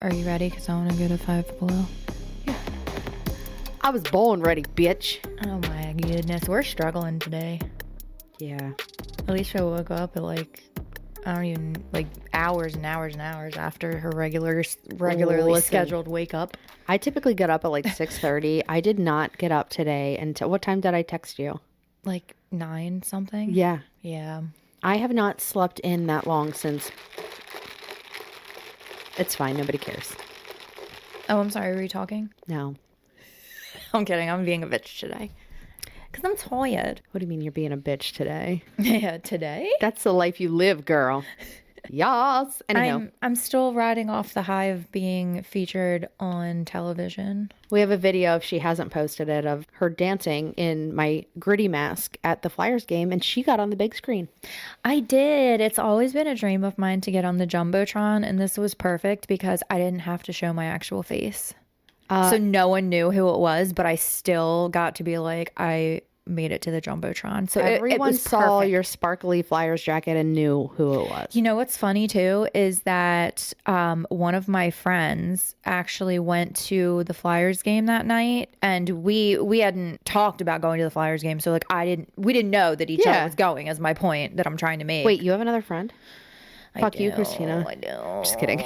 Are you ready? Because I want to go to Five Below. Yeah. I was born ready, bitch. Oh my goodness. We're struggling today. Yeah. Alicia woke up at I don't even, hours and hours and hours after her regularly scheduled wake up. I typically get up at 6:30. I did not get up today until, what time did I text you? 9 something? Yeah. Yeah. I have not slept in that long since. It's fine. Nobody cares. Oh, I'm sorry. Were you talking? No. I'm kidding. I'm being a bitch today. Because I'm tired. What do you mean you're being a bitch today? Yeah, today? That's the life you live, girl. Yes. Anyhow. I'm still riding off the high of being featured on television. We have a video, if she hasn't posted it, of her dancing in my gritty mask at the Flyers game, and she got on the big screen. I did. It's always been a dream of mine to get on the Jumbotron, and this was perfect because I didn't have to show my actual face. So no one knew who it was, but I still got to be I made it to the Jumbotron. So everyone it was saw perfect. your sparkly Flyers jacket and knew who it was. You know what's funny too is that one of my friends actually went to the Flyers game that night, and we hadn't talked about going to the Flyers game, so we didn't know that each other was going. Is my point that I'm trying to make. Wait, you have another friend? Fuck you, Christina. I do. Just kidding.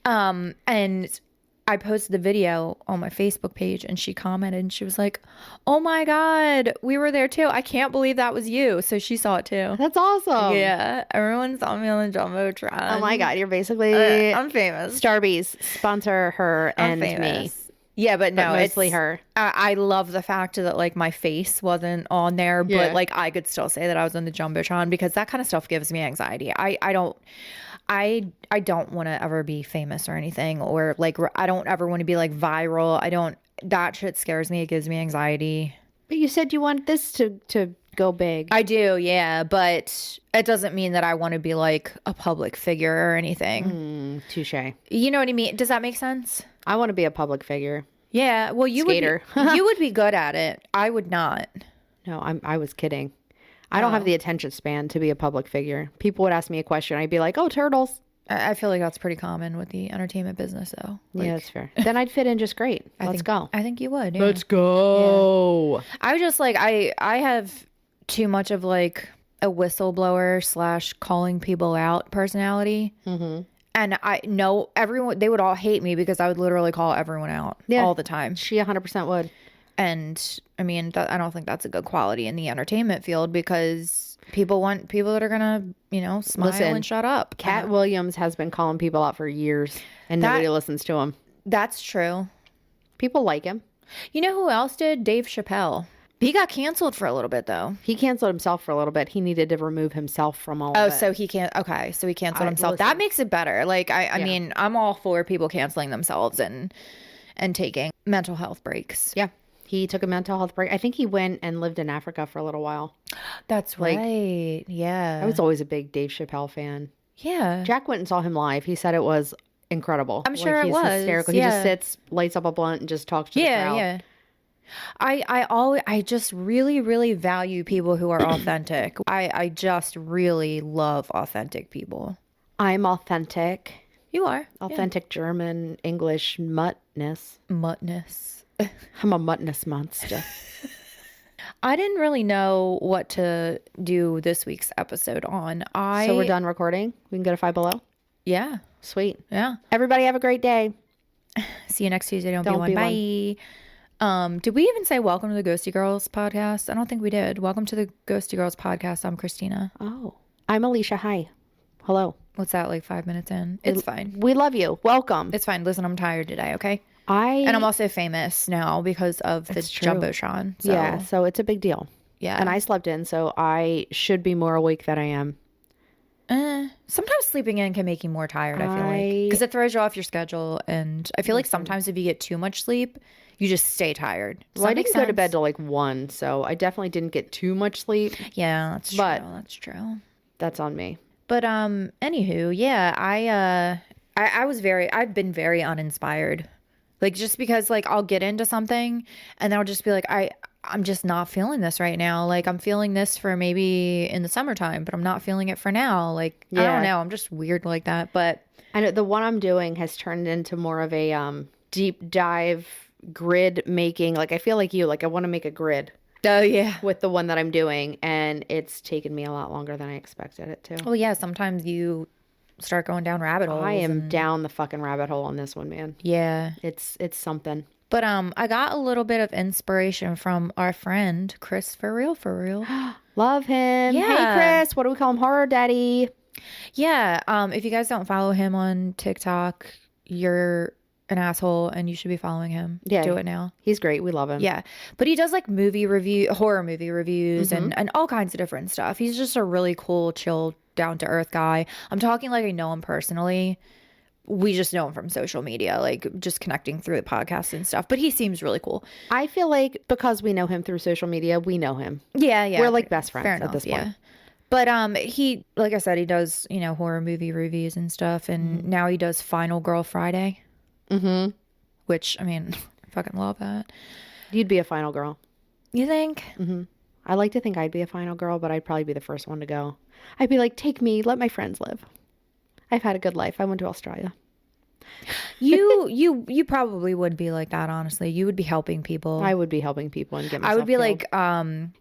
And I posted the video on my Facebook page, and she commented, and she was like, "Oh my God, we were there too. I can't believe that was you." So she saw it too. That's awesome. Yeah, everyone saw me on the Jumbotron. Oh my God, you're basically I'm famous. Starbies sponsor her and me. Yeah, but no, mostly it's her. I love the fact that my face wasn't on there, but I could still say that I was on the Jumbotron because that kind of stuff gives me anxiety. I don't want to ever be famous or anything, or I don't ever want to be viral. That shit scares me. It gives me anxiety. But you said you want this to go big. I do, yeah, but it doesn't mean that I want to be a public figure or anything. Touche. You know what I mean? Does that make sense? I want to be a public figure. Yeah, well, you Skater. you would be good at it. I would not. No, I was kidding. I don't have the attention span to be a public figure. People would ask me a question. I'd be like, "Oh, turtles." I feel like that's pretty common with the entertainment business, though. Yeah, that's fair. Then I'd fit in just great. Let's go. I think you would. Yeah. Let's go. Yeah. I was just I have too much of a whistleblower / calling people out personality. Mm-hmm. And I know everyone, they would all hate me because I would literally call everyone out all the time. She 100% would. And I mean, I don't think that's a good quality in the entertainment field because people want people that are going to, smile and shut up. Cat Williams has been calling people out for years and nobody listens to him. That's true. People like him. You know who else did? Dave Chappelle. He got canceled for a little bit, though. He canceled himself for a little bit. He needed to remove himself from all of it. So he can't. Okay, so he canceled himself. That makes it better. I mean, I'm all for people canceling themselves and taking mental health breaks. Yeah. He took a mental health break. I think he went and lived in Africa for a little while. That's right. Yeah. I was always a big Dave Chappelle fan. Yeah. Jack went and saw him live. He said it was incredible. I'm sure it was. Hysterical. Yeah. He just sits, lights up a blunt, and just talks to the crowd. Yeah. I just really, really value people who are authentic. I just really love authentic people. I'm authentic. You are. Authentic German, English, muttness. Muttness. I'm a muttness monster. I didn't really know what to do this week's episode on. So we're done recording? We can go to Five Below? Yeah. Sweet. Yeah. Everybody have a great day. See you next Tuesday. Don't be one. Bye. Did we even say welcome to the Ghosty Girls podcast? I don't think we did. Welcome to the Ghosty Girls podcast. I'm Christina. Oh. I'm Alicia. Hi. Hello. What's that, 5 minutes in? It's fine. We love you. Welcome. It's fine. Listen, I'm tired today, okay? And I'm also famous now because of the Jumbotron. So. Yeah, so it's a big deal. Yeah. And I slept in, so I should be more awake than I am. Sometimes sleeping in can make you more tired, I feel like. Because it throws you off your schedule. And I feel like sometimes if you get too much sleep, you just stay tired. Well, I didn't go to bed till 1, so I definitely didn't get too much sleep. Yeah, that's true. That's true. That's on me. But anywho, yeah, I've been very uninspired. Just because I'll get into something and then I'll just be I'm just not feeling this right now. Like, I'm feeling this for maybe in the summertime, but I'm not feeling it for now. Like, I don't know. I'm just weird like that. But I know the one I'm doing has turned into more of a deep dive grid making. Like, I feel like you, like I want to make a grid. Oh, yeah. With the one that I'm doing, and it's taken me a lot longer than I expected it to. Oh, yeah. Sometimes you start going down rabbit holes. I am down the fucking rabbit hole on this one, man. Yeah. It's something. But I got a little bit of inspiration from our friend Chris For Real. Love him. Yeah. Hey Chris, what do we call him? Horror Daddy. Yeah. If you guys don't follow him on TikTok, you're an asshole and you should be following him. Yeah. Do it now. He's great. We love him. Yeah. But he does like horror movie reviews and all kinds of different stuff. He's just a really cool, chill, down to earth guy. I'm talking like I know him personally. We just know him from social media, like just connecting through the podcast and stuff. But he seems really cool. I feel like because we know him through social media, we know him. Yeah, yeah. We're like best friends Fair at enough, this point. Yeah. But he, like I said, he does, horror movie reviews and stuff. And now he does Final Girl Friday. Mm-hmm. Which, I mean, I fucking love that. You'd be a final girl. You think? Mm-hmm. I like to think I'd be a final girl, but I'd probably be the first one to go. I'd be like, take me, let my friends live. I've had a good life. I went to Australia. You probably would be like that, honestly. You would be helping people. I would be helping people and get myself I would be killed. like,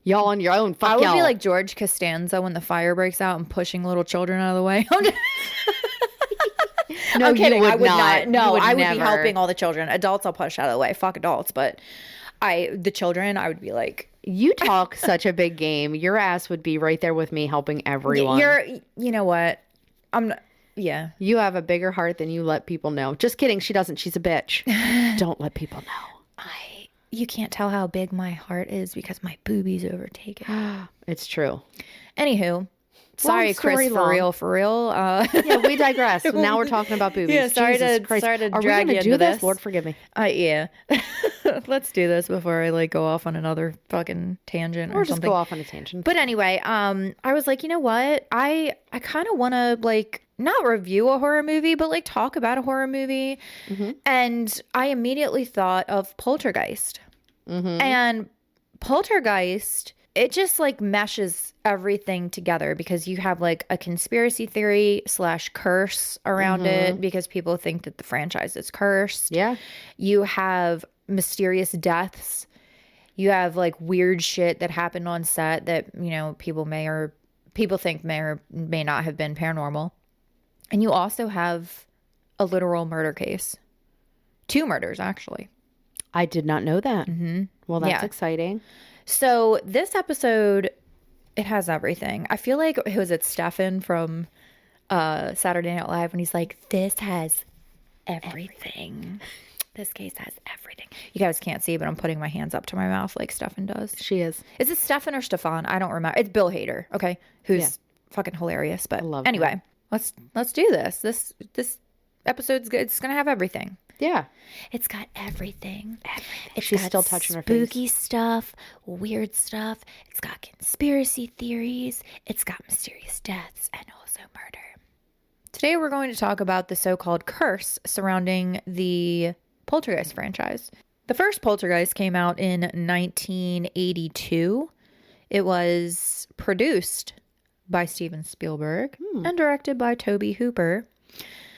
y'all on your own. Fuck I would y'all. be like George Costanza when the fire breaks out and pushing little children out of the way. No, I'm kidding. you would I would not. No, I would never. be helping all the children. Adults, I'll push out of the way. Fuck adults, but the children, I would be like. You talk such a big game. Your ass would be right there with me helping everyone. You know what? I'm not. Yeah. You have a bigger heart than you let people know. Just kidding. She doesn't. She's a bitch. Don't let people know. You can't tell how big my heart is because my boobies overtake it. It's true. Anywho. Sorry, Chris, for real. Yeah, we digress. Now we're talking about boobies. Yeah, sorry Jesus to Christ. drag Are we you gonna into do this? this. Lord forgive me. Yeah. Let's do this before I go off on another fucking tangent or just something. Go off on a tangent. But anyway, I was like, you know what? I kind of want to not review a horror movie, but talk about a horror movie. Mm-hmm. And I immediately thought of Poltergeist. Mm-hmm. And Poltergeist, it just meshes everything together because you have a conspiracy theory / curse around it because people think that the franchise is cursed. Yeah. You have mysterious deaths. You have weird shit that happened on set that, people think may or may not have been paranormal. And you also have a literal murder case. 2 murders, actually. I did not know that. Mm-hmm. Well, that's exciting. So this episode, it has everything. I feel like, was it Stefan from Saturday Night Live when he's like, this has everything. This case has everything. You guys can't see, but I'm putting my hands up to my mouth like Stefan does. She is. Is it Stefan or Stefan? I don't remember. It's Bill Hader, okay? Who's fucking hilarious. But anyway, let's do this. This episode's good. It's going to have everything. Yeah. It's got everything. She's still touching her face. Spooky stuff, weird stuff. It's got conspiracy theories. It's got mysterious deaths and also murder. Today we're going to talk about the so-called curse surrounding the Poltergeist franchise. The first Poltergeist came out in 1982. It was produced by Steven Spielberg and directed by Tobe Hooper.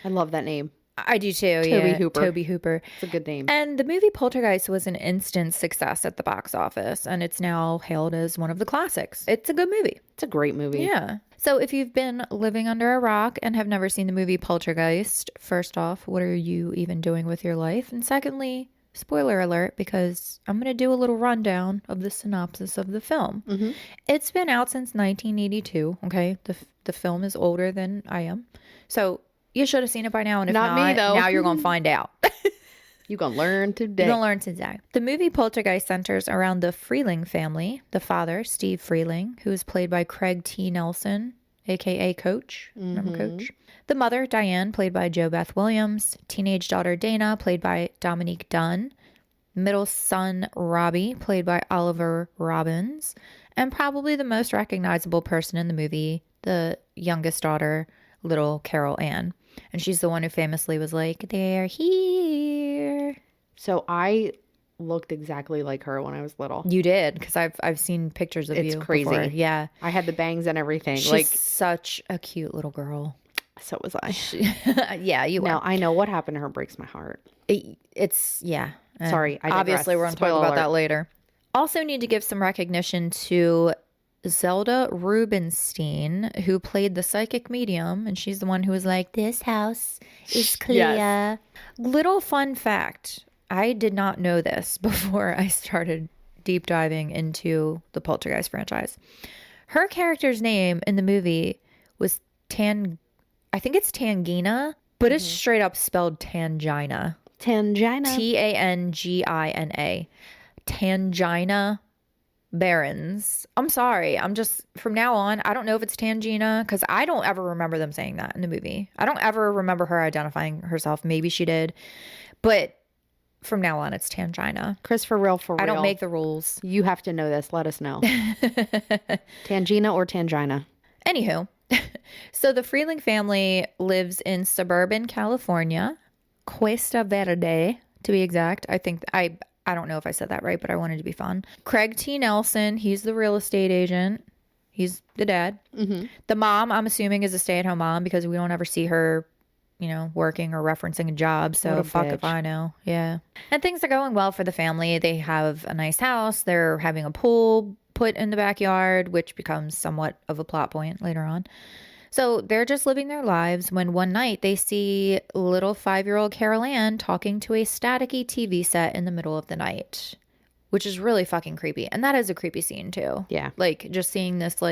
I love that name. I do too. Tobe Hooper. It's a good name. And the movie Poltergeist was an instant success at the box office, and it's now hailed as one of the classics. It's a good movie. It's a great movie. Yeah. So if you've been living under a rock and have never seen the movie Poltergeist, first off, what are you even doing with your life? And secondly, spoiler alert, because I'm going to do a little rundown of the synopsis of the film. Mm-hmm. It's been out since 1982. Okay. The film is older than I am. So you should have seen it by now, and if not me, though. Now you're going to find out. You're going to learn today. You're going to learn today. The movie Poltergeist centers around the Freeling family. The father, Steve Freeling, who is played by Craig T. Nelson, a.k.a. Coach. Remember Coach? The mother, Diane, played by Jo Beth Williams. Teenage daughter, Dana, played by Dominique Dunn. Middle son, Robbie, played by Oliver Robbins. And probably the most recognizable person in the movie, the youngest daughter, little Carol Ann. And she's the one who famously was like, they're here. So I looked exactly like her when I was little. You did, because I've seen pictures of you. It's crazy. Before. Yeah. I had the bangs and everything. She's such a cute little girl. So was I. Yeah, you were. No, I know what happened to her breaks my heart. Yeah. Sorry, I digress. Obviously, we're going to talk about that later. Also need to give some recognition to Zelda Rubinstein, who played the psychic medium, and she's the one who was like, this house is clear. Yes. Little fun fact. I did not know this before I started deep diving into the Poltergeist franchise. Her character's name in the movie was I think it's Tangina, but it's straight up spelled Tangina. Tangina. Tangina. Tangina Barons. I'm sorry. I'm just, from now on, I don't know if it's Tangina, because I don't ever remember them saying that in the movie. I don't ever remember her identifying herself. Maybe she did. But from now on, it's Tangina. Chris, for real. I don't make the rules. You have to know this. Let us know. Tangina or Tangina. Anywho, so the Freeling family lives in suburban California, Cuesta Verde, to be exact. I think I don't know if I said that right, but I wanted to be fun. Craig T. Nelson, he's the real estate agent. He's the dad. Mm-hmm. The mom, I'm assuming, is a stay-at-home mom, because we don't ever see her, working or referencing a job. So fuck if I know. Yeah. And things are going well for the family. They have a nice house. They're having a pool put in the backyard, which becomes somewhat of a plot point later on. So they're just living their lives when one night they see little 5-year-old Carol Ann talking to a staticky TV set in the middle of the night, which is really fucking creepy. And that is a creepy scene too. Yeah. Like just seeing this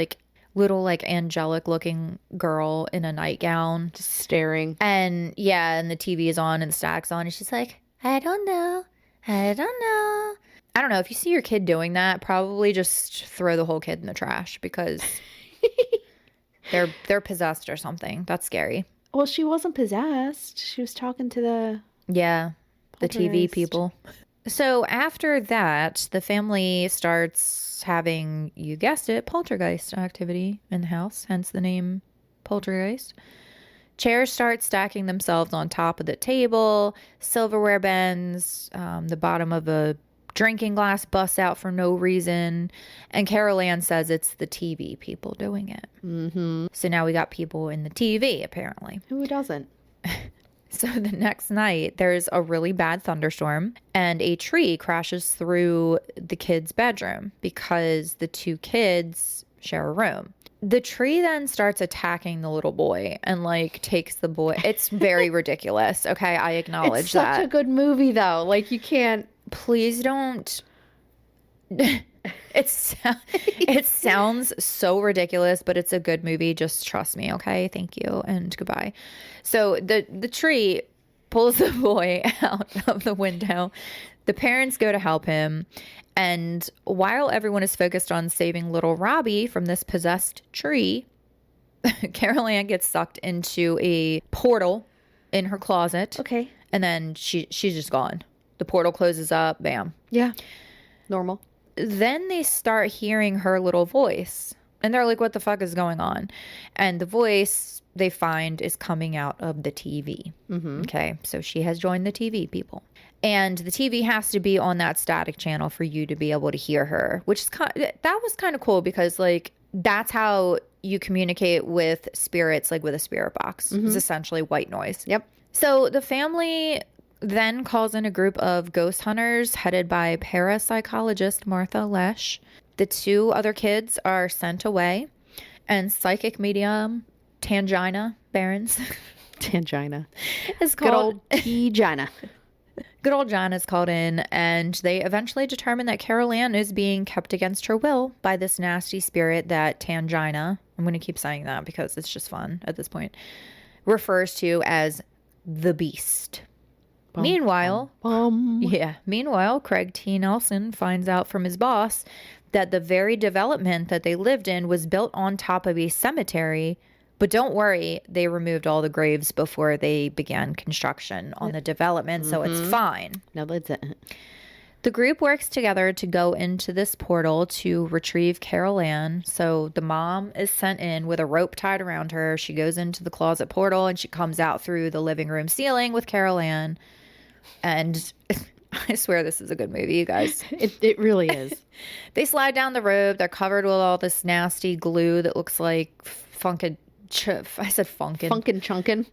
little angelic looking girl in a nightgown. Just staring. And yeah, and the TV is on and the static's on. And she's like, I don't know. I don't know. If you see your kid doing that, probably just throw the whole kid in the trash, because they're possessed or something. That's scary. Well, she wasn't possessed. She was talking to the TV people. So after that, the family starts having, you guessed it, poltergeist activity in the house, hence the name Poltergeist. Chairs start stacking themselves on top of the table. Silverware bends. The bottom of a drinking glass busts out for no reason. And Carol Ann says it's the TV people doing it. Mm-hmm. So now we got people in the TV, apparently. Who doesn't? So the next night, there's a really bad thunderstorm, and a tree crashes through the kids' bedroom because the two kids share a room. The tree then starts attacking the little boy and takes the boy. It's very ridiculous. Okay, I acknowledge that. It's such a good movie, though. You can't. Please don't. It sounds so ridiculous, but it's a good movie. Just trust me, okay? Thank you and goodbye. So the tree pulls the boy out of the window. The parents go to help him, and while everyone is focused on saving little Robbie from this possessed tree, Carol Ann gets sucked into a portal in her closet. Okay. And then she's just gone. The portal closes up. Bam. Yeah. Normal. Then they start hearing her little voice, and they're like, what the fuck is going on? And the voice they find is coming out of the TV. Mm-hmm. Okay. So she has joined the TV people, and the TV has to be on that static channel for you to be able to hear her, which is that was kind of cool, because that's how you communicate with spirits, with a spirit box. Mm-hmm. It's essentially white noise. Yep. So the family then calls in a group of ghost hunters headed by parapsychologist Martha Lesh. The two other kids are sent away, and psychic medium Tangina Barons. Tangina. Is called. Good old Tangina. Good old John is called in, and they eventually determine that Carol Ann is being kept against her will by this nasty spirit that Tangina, I'm going to keep saying that because it's just fun at this point, refers to as the Beast. Meanwhile, Craig T. Nelson finds out from his boss that the very development that they lived in was built on top of a cemetery. But don't worry, they removed all the graves before they began construction on the development, so it's fine. No, that's it. The group works together to go into this portal to retrieve Carol Ann. So the mom is sent in with a rope tied around her. She goes into the closet portal, and she comes out through the living room ceiling with Carol Ann. And I swear this is a good movie, you guys. It really is. They slide down the road. They're covered with all this nasty glue that looks like I said funkin'. Funkin' chunkin'.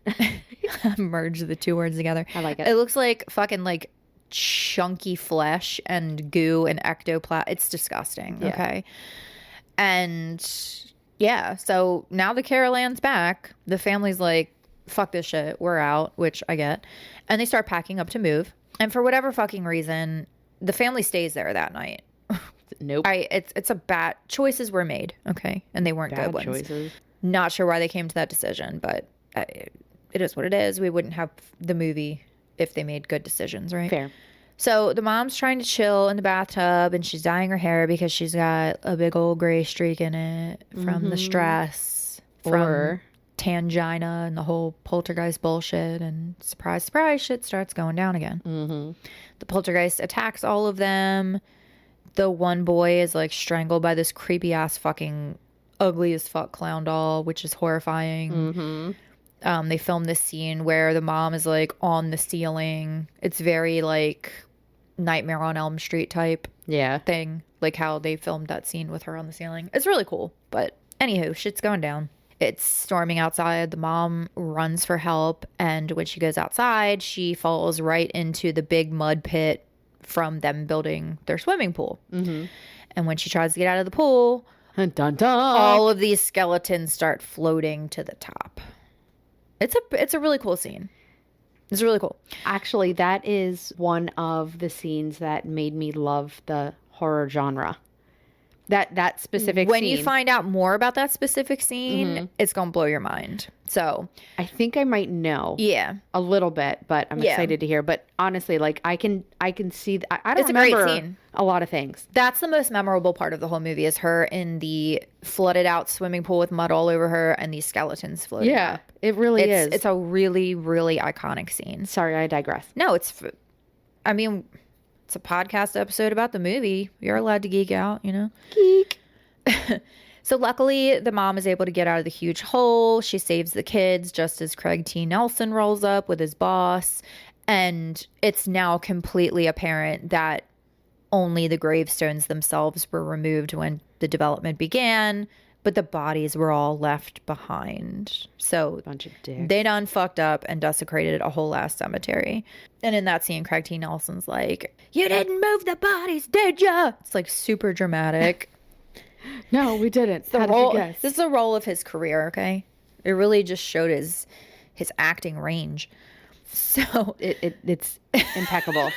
Merge the two words together. I like it. It looks like fucking like chunky flesh and goo and ectoplasm. It's disgusting. Yeah. Okay. And yeah, so now the Carolan's back. The family's like, fuck this shit. We're out, which I get. And they start packing up to move. And for whatever fucking reason, the family stays there that night. Nope. It's a bad choices were made. Okay. And they weren't Bad good ones. choices. Not sure why they came to that decision, but it is what it is. We wouldn't have the movie if they made good decisions, right? Fair. So the mom's trying to chill in the bathtub and she's dyeing her hair because she's got a big old gray streak in it from the stress, from tangina and the whole poltergeist bullshit. And surprise, surprise, shit starts going down again. The poltergeist attacks all of them. The one boy is like strangled by this creepy ass fucking ugly as fuck clown doll, which is horrifying. They filmed this scene where the mom is like on the ceiling. It's very like Nightmare on Elm Street type thing, like how they filmed that scene with her on the ceiling. It's really cool. But anywho, shit's going down. It's storming outside. The mom runs for help, and when she goes outside, she falls right into the big mud pit from them building their swimming pool. And when she tries to get out of the pool, dun, dun, dun. all of these skeletons start floating to the top. It's a really cool scene. It's really cool. Actually, that is one of the scenes that made me love the horror genre. That specific when scene. you find out more about that specific scene, it's gonna blow your mind. So I think I might know a little bit, but I'm excited to hear. But honestly, like I can see I don't It's a great remember scene. a lot of things. That's the most memorable part of the whole movie, is her in the flooded out swimming pool with mud all over her and these skeletons floating up. It really is. It's a really, really iconic scene. Sorry, I digress. No, it's a podcast episode about the movie. You're allowed to geek out, you know? Geek. So luckily, the mom is able to get out of the huge hole. She saves the kids just as Craig T. Nelson rolls up with his boss. And it's now completely apparent that only the gravestones themselves were removed when the development began, but the bodies were all left behind. So bunch of dicks. They done fucked up and desecrated a whole ass cemetery. And in that scene, Craig T. Nelson's like, "You didn't move the bodies, did ya?" It's like super dramatic. No, we didn't. How Role, did you guess? this is the role of his career, okay? It really just showed his acting range. So it's impeccable.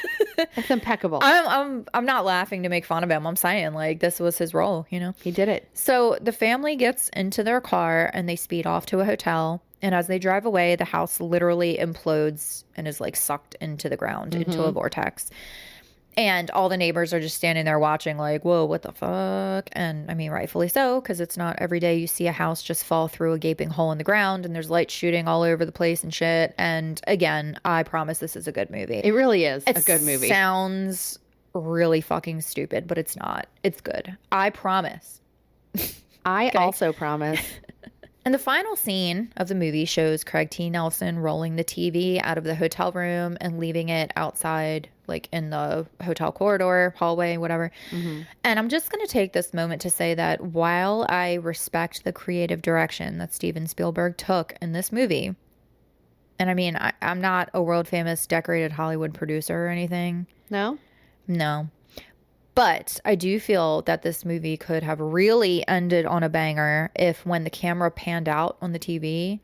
It's impeccable. I'm not laughing to make fun of him. I'm saying like this was his role, you know? He did it. So the family gets into their car and they speed off to a hotel. And as they drive away, the house literally implodes and is like sucked into the ground, into a vortex. And all the neighbors are just standing there watching like, whoa, what the fuck? And I mean, rightfully so, because it's not every day you see a house just fall through a gaping hole in the ground and there's light shooting all over the place and shit. And again, I promise this is a good movie. It really is a good movie. It sounds really fucking stupid, but it's not. It's good. I promise. I also promise. And the final scene of the movie shows Craig T. Nelson rolling the TV out of the hotel room and leaving it outside, like in the hotel corridor, hallway, whatever. And I'm just going to take this moment to say that while I respect the creative direction that Steven Spielberg took in this movie, and I mean, I'm not a world famous decorated Hollywood producer or anything. No? No. But I do feel that this movie could have really ended on a banger if when the camera panned out on the TV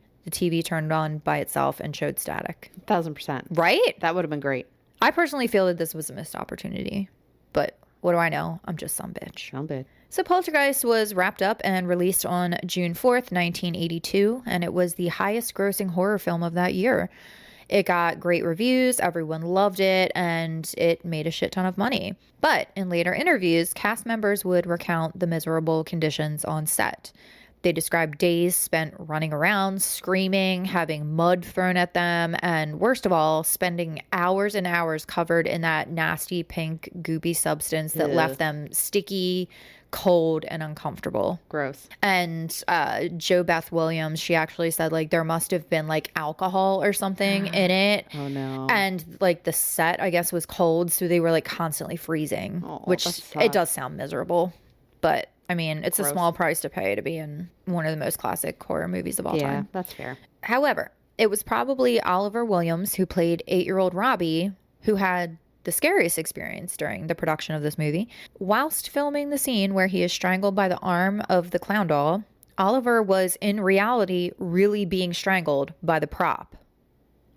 turned on by itself and showed static. 1,000%. Right? That would have been great. I personally feel that this was a missed opportunity. But what do I know? I'm just some bitch. Some bitch. So Poltergeist was wrapped up and released on June 4th, 1982, and it was the highest grossing horror film of that year. It got great reviews, everyone loved it, and it made a shit ton of money. But in later interviews, cast members would recount the miserable conditions on set. They described days spent running around, screaming, having mud thrown at them, and worst of all, spending hours and hours covered in that nasty pink goopy substance that left them sticky, cold and uncomfortable. Gross. And Jo Beth Williams, she actually said like there must have been like alcohol or something in it. Oh no. And like the set, I guess, was cold, so they were like constantly freezing, which it does sound miserable. But I mean, it's a small price to pay to be in one of the most classic horror movies of all time. Yeah, that's fair. However, it was probably Oliver Williams, who played 8-year-old Robbie, who had the scariest experience during the production of this movie. Whilst filming the scene where he is strangled by the arm of the clown doll, Oliver was in reality really being strangled by the prop.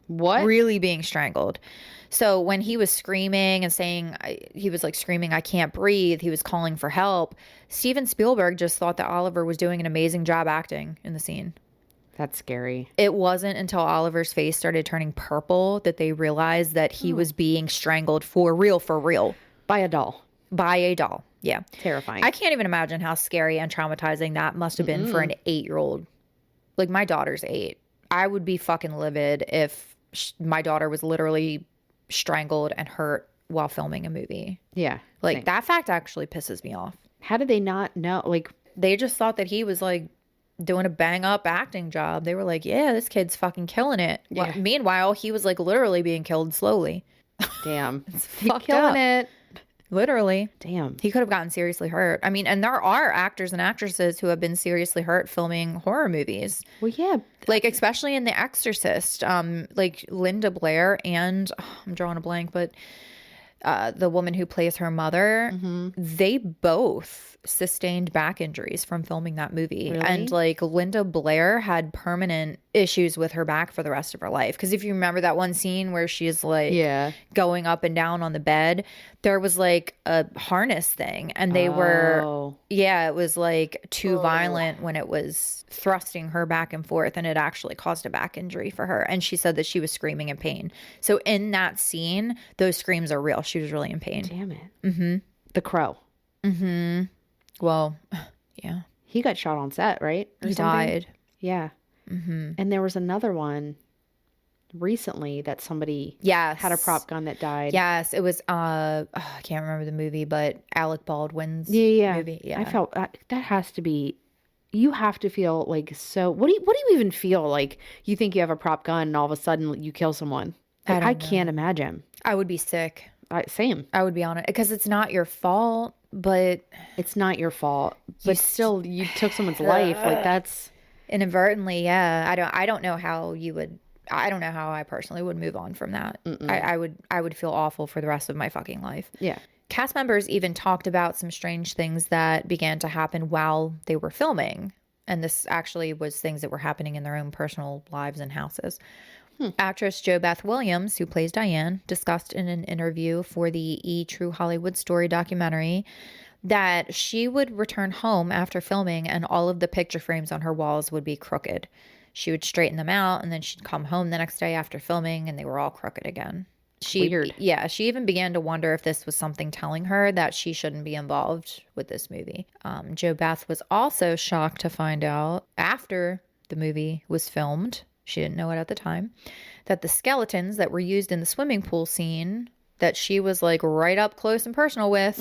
What? Really being strangled. So when he was screaming and saying, he was like screaming, "I can't breathe," he was calling for help. Steven Spielberg just thought that Oliver was doing an amazing job acting in the scene. That's scary. It wasn't until Oliver's face started turning purple that they realized that he was being strangled for real. By a doll. By a doll. Yeah. Terrifying. I can't even imagine how scary and traumatizing that must have been for an 8-year-old. Like, my daughter's 8. I would be fucking livid if my daughter was literally strangled and hurt while filming a movie. Yeah. Like, same. that fact actually pisses me off. How did they not know? Like, they just thought that he was like doing a bang up acting job. They were like, yeah, this kid's fucking killing it. Yeah. Well, meanwhile, he was like literally being killed slowly. damn. It's He's fucked killing up. it. Literally. Damn. He could have gotten seriously hurt. I mean, and there are actors and actresses who have been seriously hurt filming horror movies. Well, yeah. Like, especially in The Exorcist, like Linda Blair and I'm drawing a blank, but the woman who plays her mother, they both sustained back injuries from filming that movie. Really? And like Linda Blair had permanent issues with her back for the rest of her life. Because if you remember that one scene where she's like going up and down on the bed, there was like a harness thing and they were, it was like too violent when it was thrusting her back and forth, and it actually caused a back injury for her. And she said that she was screaming in pain. So in that scene, those screams are real. She was really in pain. Damn it. The Crow. Well, yeah. He got shot on set, right? Or He something? died. Yeah. And there was another one recently that somebody had a prop gun that died. Yes, it was I can't remember the movie, but Alec Baldwin's movie. Yeah. I felt that has to be, you have to feel like, so what do you even feel like? You think you have a prop gun and all of a sudden you kill someone. Like, I can't imagine. I would be sick. Same. I would be on it because it's not your fault, but it's not your fault. But still, you took someone's life. Like, that's inadvertently. Yeah. I don't know how you would. I don't know how I personally would move on from that. I would feel awful for the rest of my fucking life. Yeah. Cast members even talked about some strange things that began to happen while they were filming. And this actually was things that were happening in their own personal lives and houses. Actress Jo Beth Williams, who plays Diane, discussed in an interview for the True Hollywood Story documentary that she would return home after filming and all of the picture frames on her walls would be crooked. She would straighten them out and then she'd come home the next day after filming and they were all crooked again. Weird. Yeah, she even began to wonder if this was something telling her that she shouldn't be involved with this movie. Jo Beth was also shocked to find out after the movie was filmed, she didn't know it at the time, that the skeletons that were used in the swimming pool scene that she was like right up close and personal with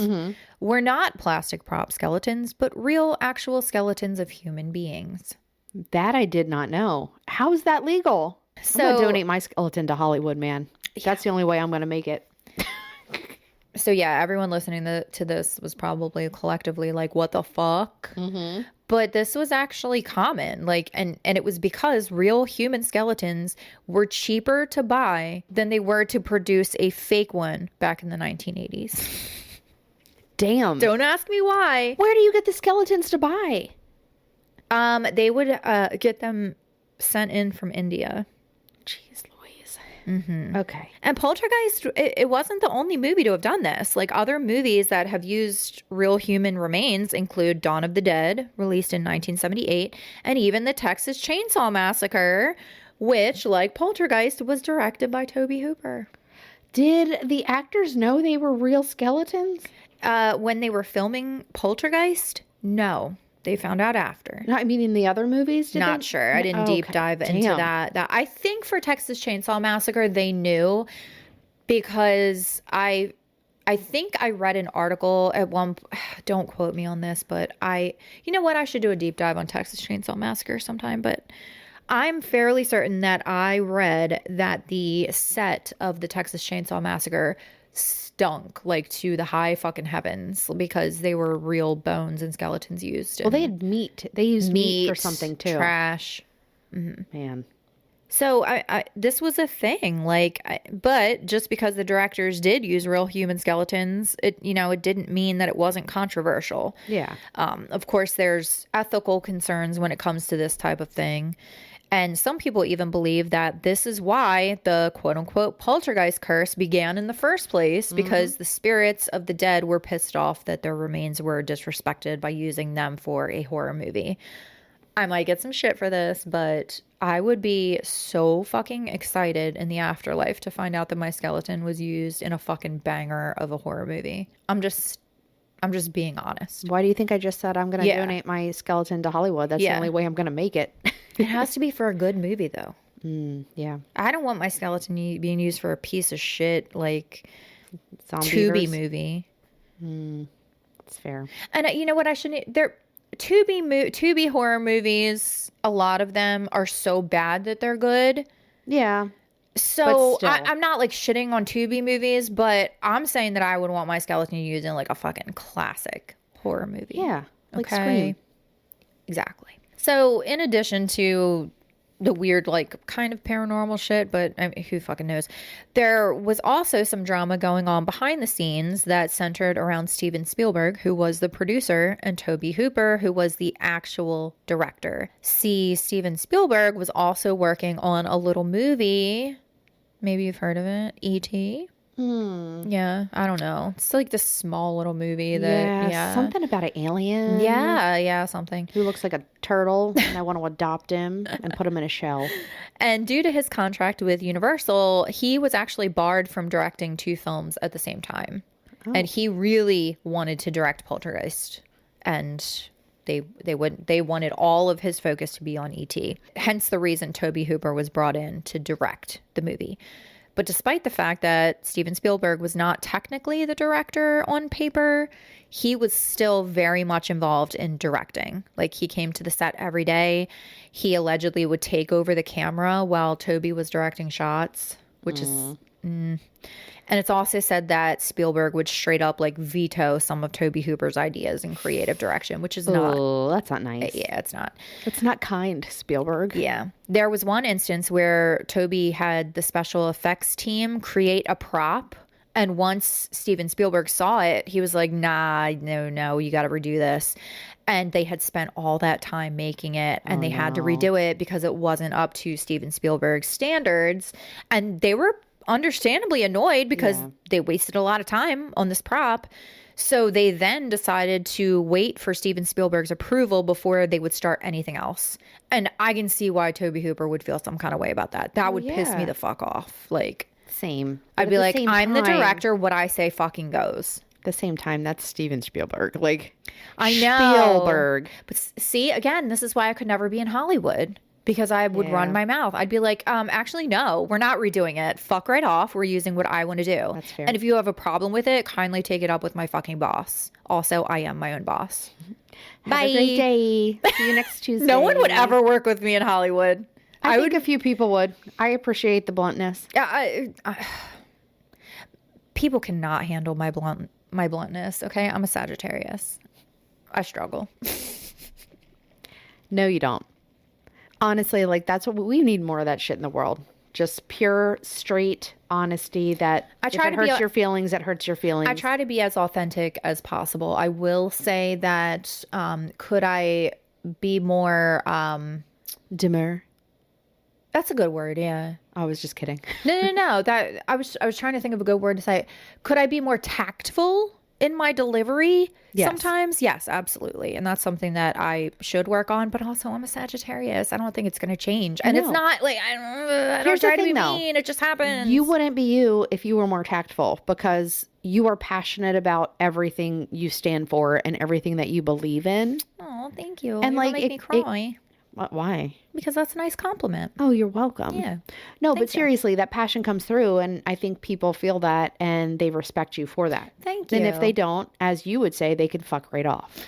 were not plastic prop skeletons, but real actual skeletons of human beings. That I did not know. How is that legal? I'm going to donate my skeleton to Hollywood, man. That's the only way I'm going to make it. So yeah, everyone listening to this was probably collectively like, what the fuck? But this was actually common. Like, and it was because real human skeletons were cheaper to buy than they were to produce a fake one back in the 1980s. Damn. Don't ask me why. Where do you get the skeletons to buy? They would get them sent in from India. Jeez Louise. Okay. And Poltergeist, it wasn't the only movie to have done this. Like, other movies that have used real human remains include Dawn of the Dead, released in 1978, and even the Texas Chainsaw Massacre, which, like Poltergeist, was directed by Tobe Hooper. Did the actors know they were real skeletons? When they were filming Poltergeist, no. They found out after. I mean, in the other movies? Not sure. I didn't deep dive into that. I think for Texas Chainsaw Massacre, they knew because I I think I read an article at one, don't quote me on this, but you know what? I should do a deep dive on Texas Chainsaw Massacre sometime, but I'm fairly certain that I read that the set of the Texas Chainsaw Massacre stunk like to the high fucking heavens because they were real bones and skeletons used. Well, they had meat. They used meat for something too. Trash. Man. So this was a thing, but just because the directors did use real human skeletons, it didn't mean that it wasn't controversial. Yeah. Of course, there's ethical concerns when it comes to this type of thing. And some people even believe that this is why the quote-unquote Poltergeist Curse began in the first place, because the spirits of the dead were pissed off that their remains were disrespected by using them for a horror movie. I might get some shit for this, but I would be so fucking excited in the afterlife to find out that my skeleton was used in a fucking banger of a horror movie. I'm just being honest. Why do you think I just said I'm going to donate my skeleton to Hollywood? That's the only way I'm going to make it. It has to be for a good movie, though. Yeah. I don't want my skeleton being used for a piece of shit, like, Zombieverse. Tubi movie. That's fair. And you know what? Tubi horror movies, a lot of them are so bad that they're good. Yeah. So I'm not like shitting on Tubi movies, but I'm saying that I would want my skeleton used in like a fucking classic horror movie. Yeah. Like Scream. Exactly. So in addition to the weird, like, kind of paranormal shit, but who fucking knows? There was also some drama going on behind the scenes that centered around Steven Spielberg, who was the producer, and Tobe Hooper, who was the actual director. See, Steven Spielberg was also working on a little movie. Maybe you've heard of it, E.T. Yeah, I don't know. It's like this small little movie that, something about an alien. Yeah, something. Who looks like a turtle, and I want to adopt him and put him in a shell. And due to his contract with Universal, he was actually barred from directing 2 films at the same time. Oh. And he really wanted to direct Poltergeist. And they wanted all of his focus to be on E.T. Hence the reason Tobe Hooper was brought in to direct the movie. But despite the fact that Steven Spielberg was not technically the director on paper, he was still very much involved in directing. Like, he came to the set every day. He allegedly would take over the camera while Toby was directing shots, which is... And it's also said that Spielberg would straight up like veto some of Tobe Hooper's ideas in creative direction, which is not... Oh, that's not nice. Yeah, it's not. It's not kind, Spielberg. Yeah. There was one instance where Tobe had the special effects team create a prop. And once Steven Spielberg saw it, he was like, nah, no, you got to redo this. And they had spent all that time making it, and they had to redo it because it wasn't up to Steven Spielberg's standards. And they were understandably annoyed because they wasted a lot of time on this prop. So they then decided to wait for Steven Spielberg's approval before they would start anything else. And I can see why Tobe Hooper would feel some kind of way about that. That would piss me the fuck off. Like, same. I'd be like, I'm the director. What I say fucking goes. At the same time, that's Steven Spielberg. Like, I know. Spielberg. But see, again, this is why I could never be in Hollywood. Because I would run my mouth. I'd be like, actually, no, we're not redoing it. Fuck right off. We're using what I want to do. That's fair. And if you have a problem with it, kindly take it up with my fucking boss. Also, I am my own boss. Have a great day. See you next Tuesday. No one would ever work with me in Hollywood. I think a few people would. I appreciate the bluntness. People cannot handle my bluntness. Okay, I'm a Sagittarius. I struggle. No, you don't. Honestly, like, that's what we need, more of that shit in the world. Just pure, straight honesty that if it hurts your feelings, it hurts your feelings. I try to be as authentic as possible. I will say that could I be more demure? That's a good word, yeah. I was just kidding. No. That I was trying to think of a good word to say. Could I be more tactful in my delivery sometimes? Yes, absolutely. And that's something that I should work on. But also, I'm a Sagittarius. I don't think it's going to change. And it's not like, I don't try to be mean. It just happens. You wouldn't be you if you were more tactful, because you are passionate about everything you stand for and everything that you believe in. Oh, thank you. And You'll make me cry. Why? Because that's a nice compliment. Oh, you're welcome. Yeah. No, but seriously, that passion comes through, and I think people feel that, and they respect you for that. Thank you. And if they don't, as you would say, they can fuck right off.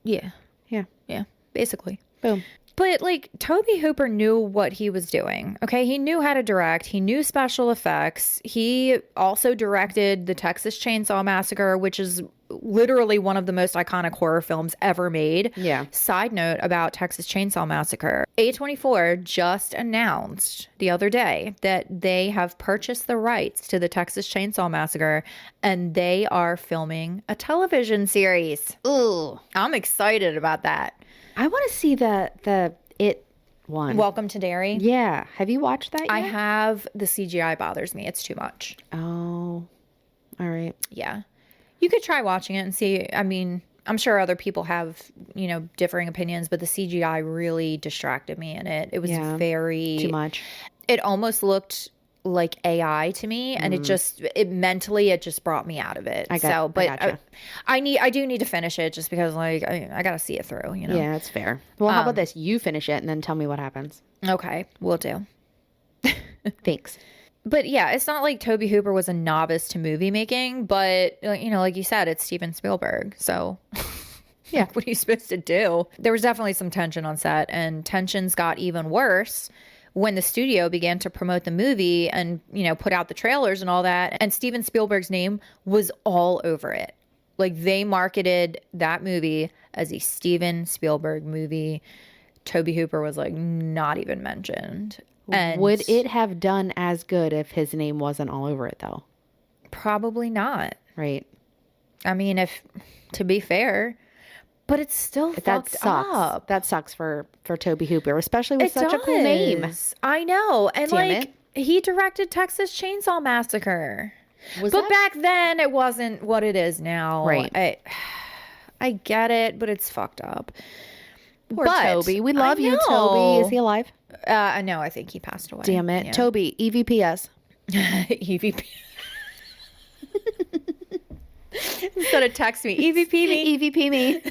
Yeah. Yeah. Yeah. Basically. Boom. But like Tobe Hooper knew what he was doing. Okay. He knew how to direct. He knew special effects. He also directed the Texas Chainsaw Massacre, which is literally one of the most iconic horror films ever made. Yeah. Side note about Texas Chainsaw Massacre. A24 just announced the other day that they have purchased the rights to the Texas Chainsaw Massacre and they are filming a television series. Ooh. I'm excited about that. I want to see the It one. Welcome to Derry. Yeah. Have you watched that yet? I have. The CGI bothers me. It's too much. Oh. All right. Yeah. You could try watching it and see. I mean, I'm sure other people have, differing opinions, but the CGI really distracted me in it. It was very... Too much. It almost looked like AI to me, and it mentally brought me out of it. I do need to finish it just because I gotta see it through, Yeah, that's fair. Well, how about this? You finish it and then tell me what happens. Okay, will do. Thanks. But yeah, it's not like Tobe Hooper was a novice to movie making, but like you said, it's Steven Spielberg. So yeah, what are you supposed to do? There was definitely some tension on set, and tensions got even worse when the studio began to promote the movie and, put out the trailers and all that. And Steven Spielberg's name was all over it. Like, they marketed that movie as a Steven Spielberg movie. Tobe Hooper was not even mentioned. And would it have done as good if his name wasn't all over it, though? Probably not. Right. I mean, to be fair, but it's still fucked up. That sucks for Tobe Hooper, especially with such a cool name. I know. And Damn it. He directed Texas Chainsaw Massacre. Back then it wasn't what it is now. Right. I get it, but it's fucked up. Poor Toby. We love you, Toby. Is he alive? No, I think he passed away. Damn it. Yeah. Toby, EVPS. EVP. Instead of text me, EVP me. EVP me.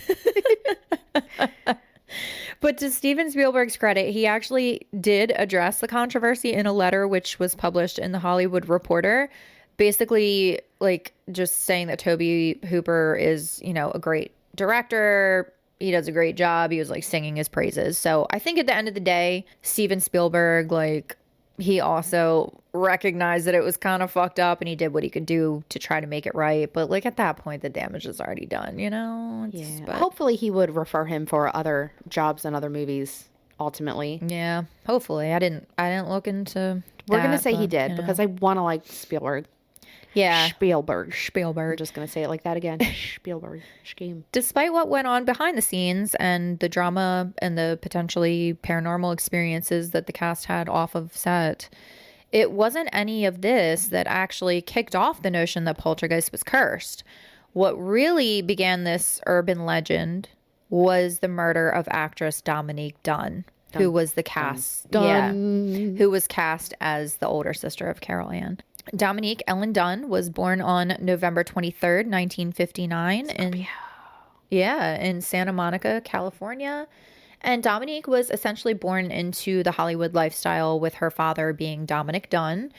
But to Steven Spielberg's credit, he actually did address the controversy in a letter which was published in the Hollywood Reporter. Basically, just saying that Tobe Hooper is, a great director. He does a great job. He was singing his praises. So I think at the end of the day, Steven Spielberg, he also recognized that it was kind of fucked up and he did what he could do to try to make it right. But at that point, the damage is already done, Yeah. Hopefully he would refer him for other jobs and other movies ultimately. Yeah. Hopefully. I didn't look into We're going to say he did because I want to like Spielberg. Yeah. Spielberg. I'm just going to say it like that again. Spielberg. Scheme. Despite what went on behind the scenes and the drama and the potentially paranormal experiences that the cast had off of set, it wasn't any of this that actually kicked off the notion that Poltergeist was cursed. What really began this urban legend was the murder of actress Dominique Dunn, who was the cast. Who was cast as the older sister of Carol Ann. Dominique Ellen Dunn was born on November 23rd, 1959 in Santa Monica, California. And Dominique was essentially born into the Hollywood lifestyle, with her father being Dominic Dunn,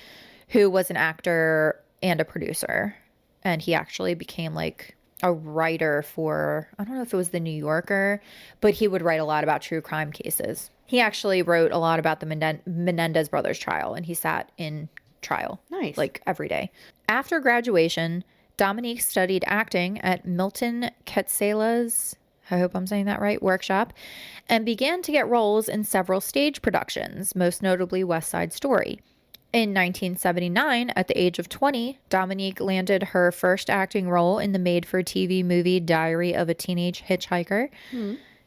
who was an actor and a producer. And he actually became a writer for, I don't know if it was the New Yorker, but he would write a lot about true crime cases. He actually wrote a lot about the Menendez brothers trial, and he sat in trial. Nice. Every day. After graduation, Dominique studied acting at Milton Katsela's, I hope I'm saying that right, workshop, and began to get roles in several stage productions, most notably West Side Story. In 1979, at the age of 20, Dominique landed her first acting role in the made-for-TV movie Diary of a Teenage Hitchhiker.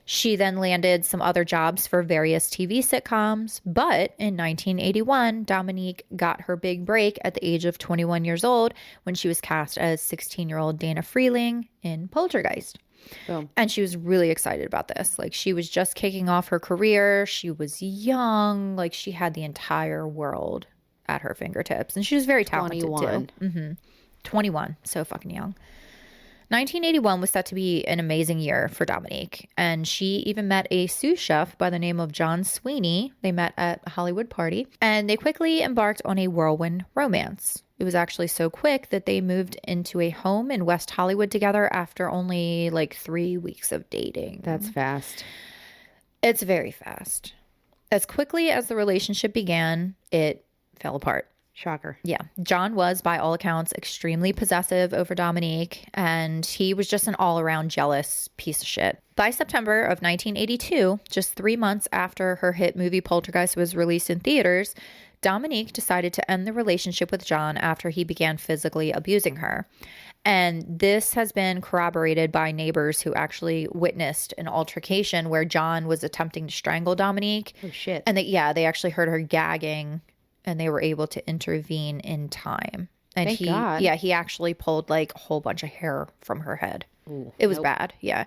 She then landed some other jobs for various TV sitcoms, but in 1981, Dominique got her big break at the age of 21 years old when she was cast as 16-year-old Dana Freeling in Poltergeist. Boom. And she was really excited about this. She was just kicking off her career. She was young. She had the entire world at her fingertips. And she was very talented 21. too. 21. So fucking young. 1981 was set to be an amazing year for Dominique, and she even met a sous chef by the name of John Sweeney. They met at a Hollywood party, and they quickly embarked on a whirlwind romance. It was actually so quick that they moved into a home in West Hollywood together after only like 3 weeks of dating. That's fast. It's very fast. As quickly as the relationship began, it fell apart. Shocker. Yeah. John was, by all accounts, extremely possessive over Dominique, and he was just an all-around jealous piece of shit. By September of 1982, just 3 months after her hit movie Poltergeist was released in theaters, Dominique decided to end the relationship with John after he began physically abusing her. And this has been corroborated by neighbors who actually witnessed an altercation where John was attempting to strangle Dominique. Oh, shit. And they actually heard her gagging, and they were able to intervene in time. And Thank God. Yeah, he actually pulled like a whole bunch of hair from her head. Ooh, it was bad. Yeah.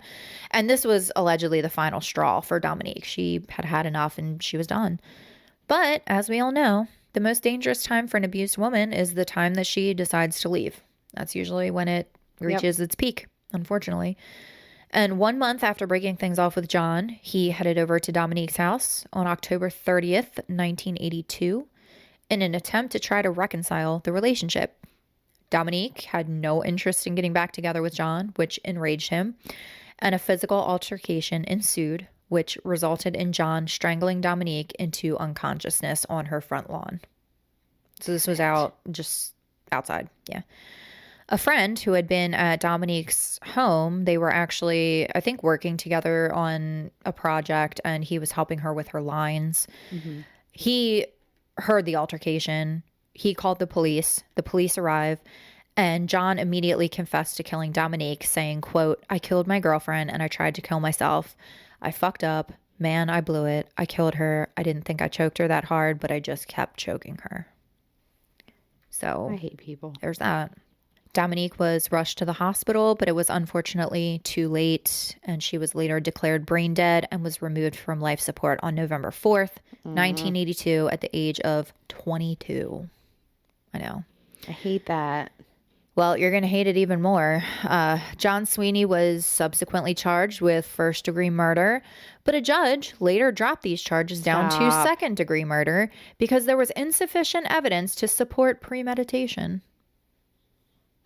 And this was allegedly the final straw for Dominique. She had had enough and she was done. But as we all know, the most dangerous time for an abused woman is the time that she decides to leave. That's usually when it reaches its peak, unfortunately. And 1 month after breaking things off with John, he headed over to Dominique's house on October 30th, 1982. In an attempt to try to reconcile the relationship. Dominique had no interest in getting back together with John, which enraged him, and a physical altercation ensued, which resulted in John strangling Dominique into unconsciousness on her front lawn. So this was just outside, yeah. A friend who had been at Dominique's home, they were actually, I think, working together on a project, and he was helping her with her lines. Mm-hmm. He heard the altercation. He called the police. The police arrived, and John immediately confessed to killing Dominique, saying, quote, "I killed my girlfriend and I tried to kill myself. I fucked up. Man, I blew it. I killed her. I didn't think I choked her that hard, but I just kept choking her." So I hate people. There's that. Dominique was rushed to the hospital, but it was unfortunately too late, and she was later declared brain dead and was removed from life support on November 4th, 1982, at the age of 22. I know. I hate that. Well, you're going to hate it even more. John Sweeney was subsequently charged with first-degree murder, but a judge later dropped these charges down to second-degree murder because there was insufficient evidence to support premeditation.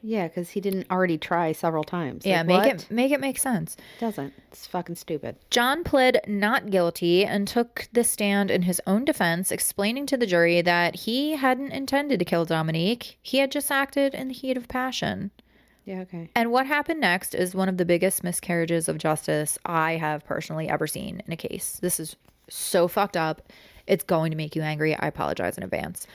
Yeah, because he didn't already try several times. Yeah, make it make sense. Doesn't. It's fucking stupid. John pled not guilty and took the stand in his own defense, explaining to the jury that he hadn't intended to kill Dominique. He had just acted in the heat of passion. Yeah, okay. And what happened next is one of the biggest miscarriages of justice I have personally ever seen in a case. This is so fucked up. It's going to make you angry. I apologize in advance.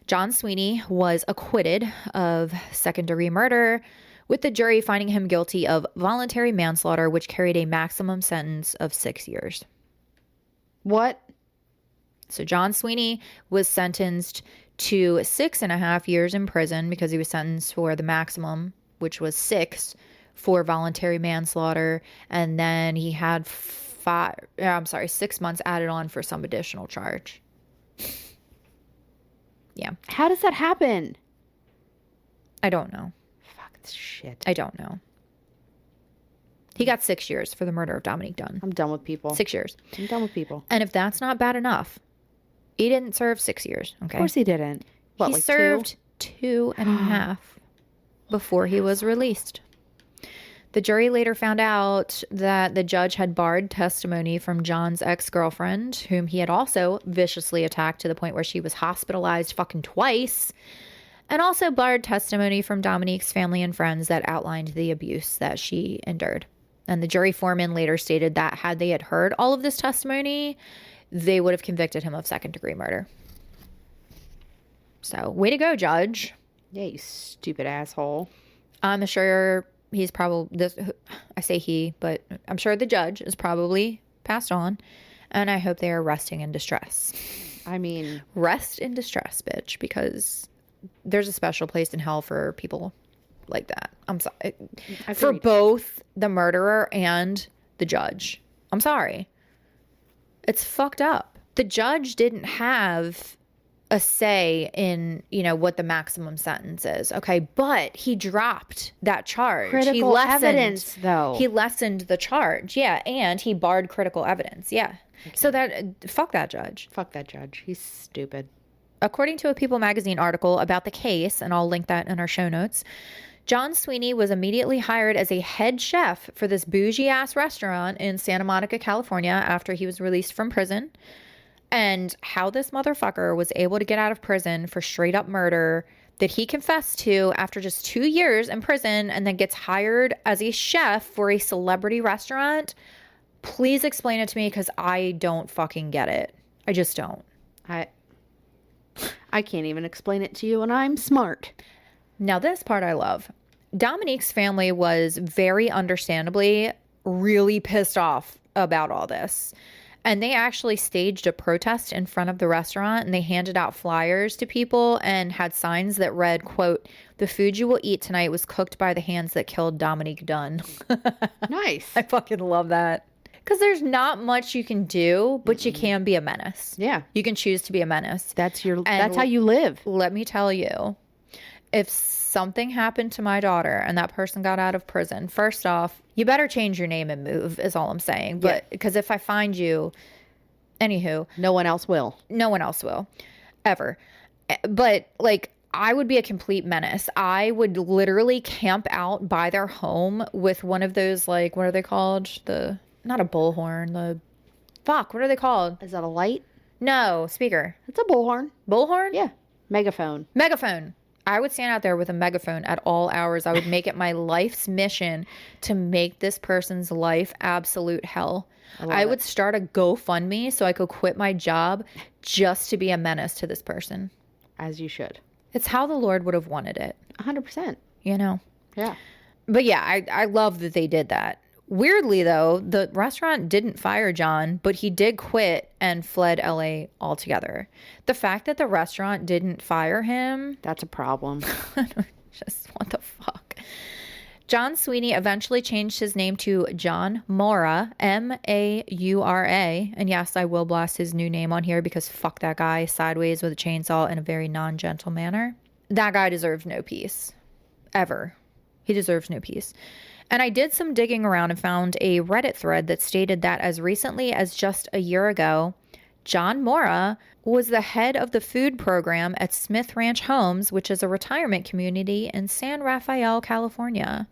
John Sweeney was acquitted of second-degree murder, with the jury finding him guilty of voluntary manslaughter, which carried a maximum sentence of 6 years. What? So John Sweeney was sentenced to 6.5 years in prison because he was sentenced for the maximum, which was 6, for voluntary manslaughter. And then he had 6 months added on for some additional charge. Yeah. How does that happen? I don't know. Fucking shit. I don't know. He got 6 years for the murder of Dominique Dunn. I'm done with people. 6 years. I'm done with people. And if that's not bad enough, he didn't serve 6 years. Okay. Of course he didn't. What, he like served 2.5 before he was released. The jury later found out that the judge had barred testimony from John's ex-girlfriend, whom he had also viciously attacked to the point where she was hospitalized fucking twice, and also barred testimony from Dominique's family and friends that outlined the abuse that she endured. And the jury foreman later stated that had they had heard all of this testimony, they would have convicted him of second-degree murder. So, way to go, judge. Yeah, you stupid asshole. I'm sure he's probably, I say he, but I'm sure the judge is probably passed on, and I hope they are resting in distress. I mean, rest in distress, bitch, because there's a special place in hell for people like that. I'm sorry. For both the murderer and the judge. I'm sorry. It's fucked up. The judge didn't have a say in, what the maximum sentence is. Okay. But he dropped that charge. Critical evidence, though. He lessened the charge. Yeah. And he barred critical evidence. Yeah. Okay. So fuck that judge. Fuck that judge. He's stupid. According to a People magazine article about the case, and I'll link that in our show notes, John Sweeney was immediately hired as a head chef for this bougie-ass restaurant in Santa Monica, California, after he was released from prison. And how this motherfucker was able to get out of prison for straight-up murder that he confessed to after just 2 years in prison and then gets hired as a chef for a celebrity restaurant, please explain it to me, because I don't fucking get it. I just don't. I can't even explain it to you, and I'm smart. Now, this part I love. Dominique's family was very understandably really pissed off about all this. And they actually staged a protest in front of the restaurant, and they handed out flyers to people and had signs that read, quote, "The food you will eat tonight was cooked by the hands that killed Dominique Dunn." Nice. I fucking love that. Because there's not much you can do, but you can be a menace. Yeah. You can choose to be a menace. That's how you live. Let me tell you, if something happened to my daughter and that person got out of prison, first off, you better change your name and move, is all I'm saying. But because if I find you, anywho. No one else will. No one else will. Ever. But I would be a complete menace. I would literally camp out by their home with one of those, what are they called? Not a bullhorn. What are they called? Is that a light? No, speaker. It's a bullhorn. Bullhorn? Yeah. Megaphone. I would stand out there with a megaphone at all hours. I would make it my life's mission to make this person's life absolute hell. I would start a GoFundMe so I could quit my job just to be a menace to this person. As you should. It's how the Lord would have wanted it. 100%. Yeah. But yeah, I love that they did that. Weirdly, though, the restaurant didn't fire John, but he did quit and fled LA altogether. The fact that the restaurant didn't fire him... That's a problem. Just what the fuck? John Sweeney eventually changed his name to John Maura, Maura. And yes, I will blast his new name on here because fuck that guy sideways with a chainsaw in a very non-gentle manner. That guy deserves no peace. Ever. He deserves no peace. And I did some digging around and found a Reddit thread that stated that as recently as just a year ago, John Maura was the head of the food program at Smith Ranch Homes, which is a retirement community in San Rafael, California.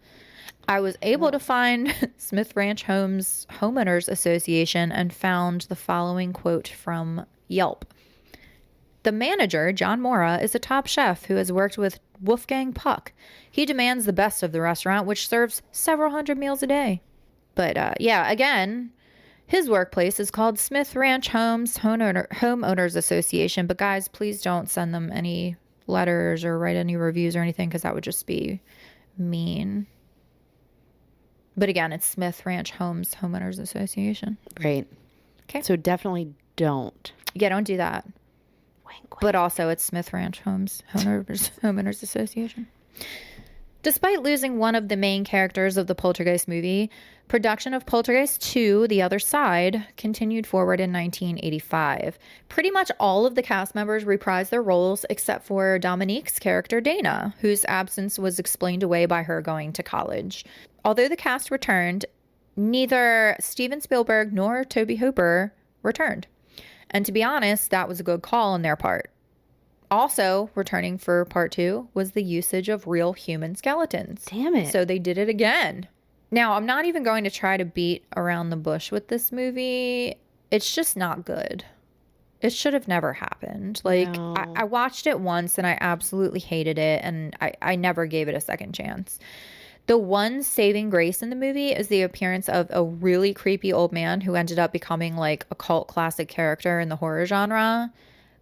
I was able to find Smith Ranch Homes Homeowners Association and found the following quote from Yelp. The manager, John Maura, is a top chef who has worked with Wolfgang Puck. He demands the best of the restaurant, which serves several hundred meals a day. But again, his workplace is called Smith Ranch Homes Homeowners Association. But guys, please don't send them any letters or write any reviews or anything, because that would just be mean. But again, it's Smith Ranch Homes Homeowners Association. Great. Okay. So definitely don't. Yeah, don't do that. But also it's Smith Ranch Homes Homeowners Association. Despite losing one of the main characters of the Poltergeist movie, production of Poltergeist 2, The Other Side, continued forward in 1985. Pretty much all of the cast members reprised their roles except for Dominique's character Dana, whose absence was explained away by her going to college. Although the cast returned, neither Steven Spielberg nor Tobe Hooper returned. And to be honest, that was a good call on their part. Also, returning for part 2 was the usage of real human skeletons. Damn it. So they did it again. Now, I'm not even going to try to beat around the bush with this movie. It's just not good. It should have never happened. No. I watched it once and I absolutely hated it, and I never gave it a second chance. The one saving grace in the movie is the appearance of a really creepy old man who ended up becoming a cult classic character in the horror genre.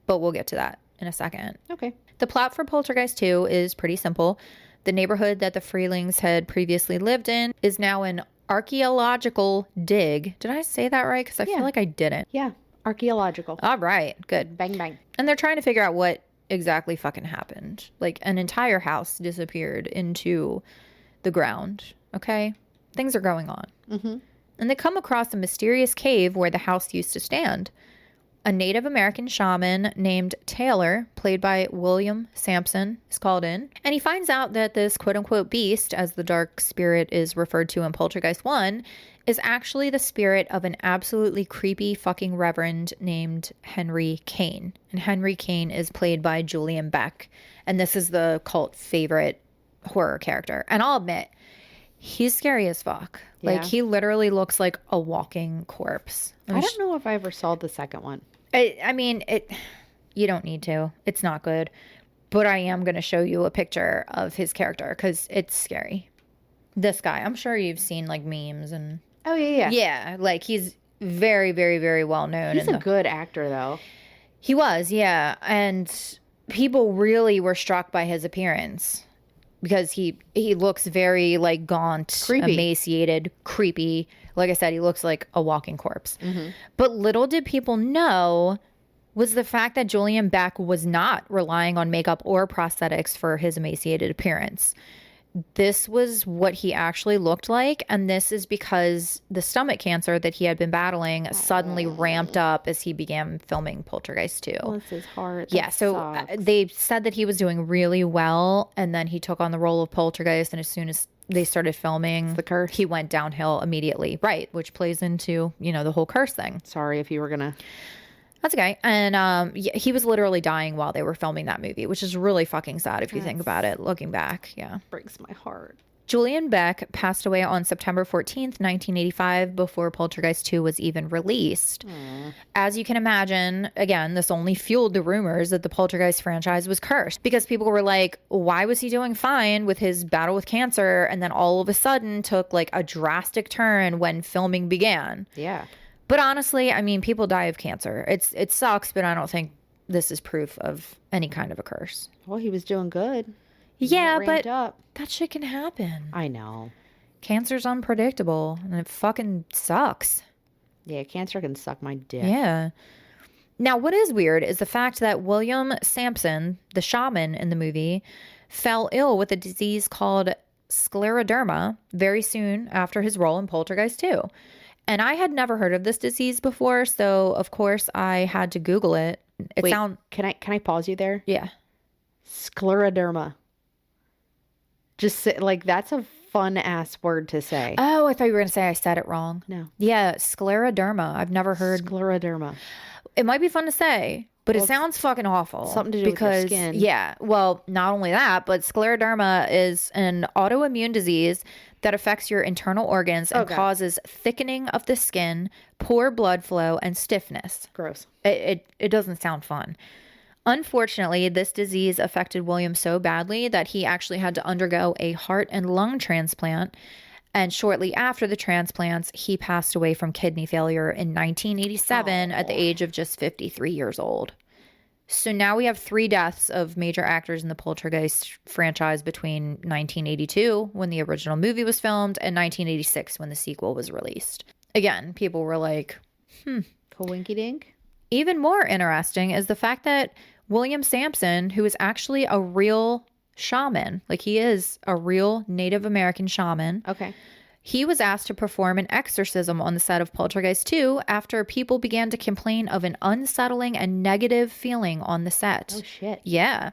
But we'll get to that in a second. Okay. The plot for Poltergeist 2 is pretty simple. The neighborhood that the Freelings had previously lived in is now an archaeological dig. Did I say that right? Because I feel like I didn't. Yeah. Archaeological. All right. Good. Bang, bang. And they're trying to figure out what exactly fucking happened. An entire house disappeared into the ground. Okay? Things are going on. Mm-hmm. And they come across a mysterious cave where the house used to stand. a Native American shaman named Taylor, played by William Sampson, is called in. And he finds out that this quote-unquote beast, as the dark spirit is referred to in Poltergeist 1, is actually the spirit of an absolutely creepy fucking reverend named Henry Kane. And Henry Kane is played by Julian Beck. And this is the cult favorite horror character. And I'll admit, he's scary as fuck. Yeah. Like, he literally looks like a walking corpse. I don't know if I ever saw the second one. I mean, you don't need to. It's not good. But I am going to show you a picture of his character because it's scary. This guy, I'm sure you've seen like memes and... Oh, yeah. Yeah, like he's very, very, very well known. He's a good actor, though. He was, yeah. And people really were struck by his appearance because he looks very like gaunt, creepy, emaciated, creepy. Like I said, he looks like a walking corpse. Mm-hmm. But little did people know was the fact that Julian Beck was not relying on makeup or prosthetics for his emaciated appearance. This was what he actually looked like, and this is because the stomach cancer that he had been battling suddenly ramped up as he began filming Poltergeist 2. Bless his heart. Yeah, so they said that he was doing really well, and then he took on the role of Poltergeist, and as soon as they started filming, the curse. He went downhill immediately. Right, which plays into, the whole curse thing. Sorry if you were going to... That's okay. And he was literally dying while they were filming that movie, which is really fucking sad if you think about it, looking back. Yeah. Breaks my heart. Julian Beck passed away on September 14th, 1985, before Poltergeist 2 was even released. As you can imagine, again, this only fueled the rumors that the Poltergeist franchise was cursed because people were like, why was he doing fine with his battle with cancer and then all of a sudden took like a drastic turn when filming began? Yeah. But honestly, I mean, people die of cancer. It sucks, but I don't think this is proof of any kind of a curse. Well, he was doing good. Yeah, but that shit can happen. I know. Cancer's unpredictable, and it fucking sucks. Yeah, cancer can suck my dick. Yeah. Now, what is weird is the fact that William Sampson, the shaman in the movie, fell ill with a disease called scleroderma very soon after his role in Poltergeist 2. And I had never heard of this disease before, so of course I had to Google it. Can I pause you there? Yeah. Scleroderma. Just say, like, that's a fun ass word to say. Oh, I thought you were going to say I said it wrong. No. Yeah, scleroderma. I've never heard. Scleroderma. It might be fun to say, but it sounds fucking awful. Something to do with your skin. Yeah. Well, not only that, but scleroderma is an autoimmune disease that affects your internal organs and causes thickening of the skin, poor blood flow, and stiffness. Gross. It doesn't sound fun. Unfortunately, this disease affected William so badly that he actually had to undergo a heart and lung transplant. And shortly after the transplants, he passed away from kidney failure in 1987 at the age of just 53 years old. So now we have 3 deaths of major actors in the Poltergeist franchise between 1982, when the original movie was filmed, and 1986, when the sequel was released. Again, people were like, Coinky dink. Even more interesting is the fact that William Sampson, who is actually a real shaman, like he is a real Native American shaman. Okay. He was asked to perform an exorcism on the set of Poltergeist 2 after people began to complain of an unsettling and negative feeling on the set. Oh, shit. Yeah.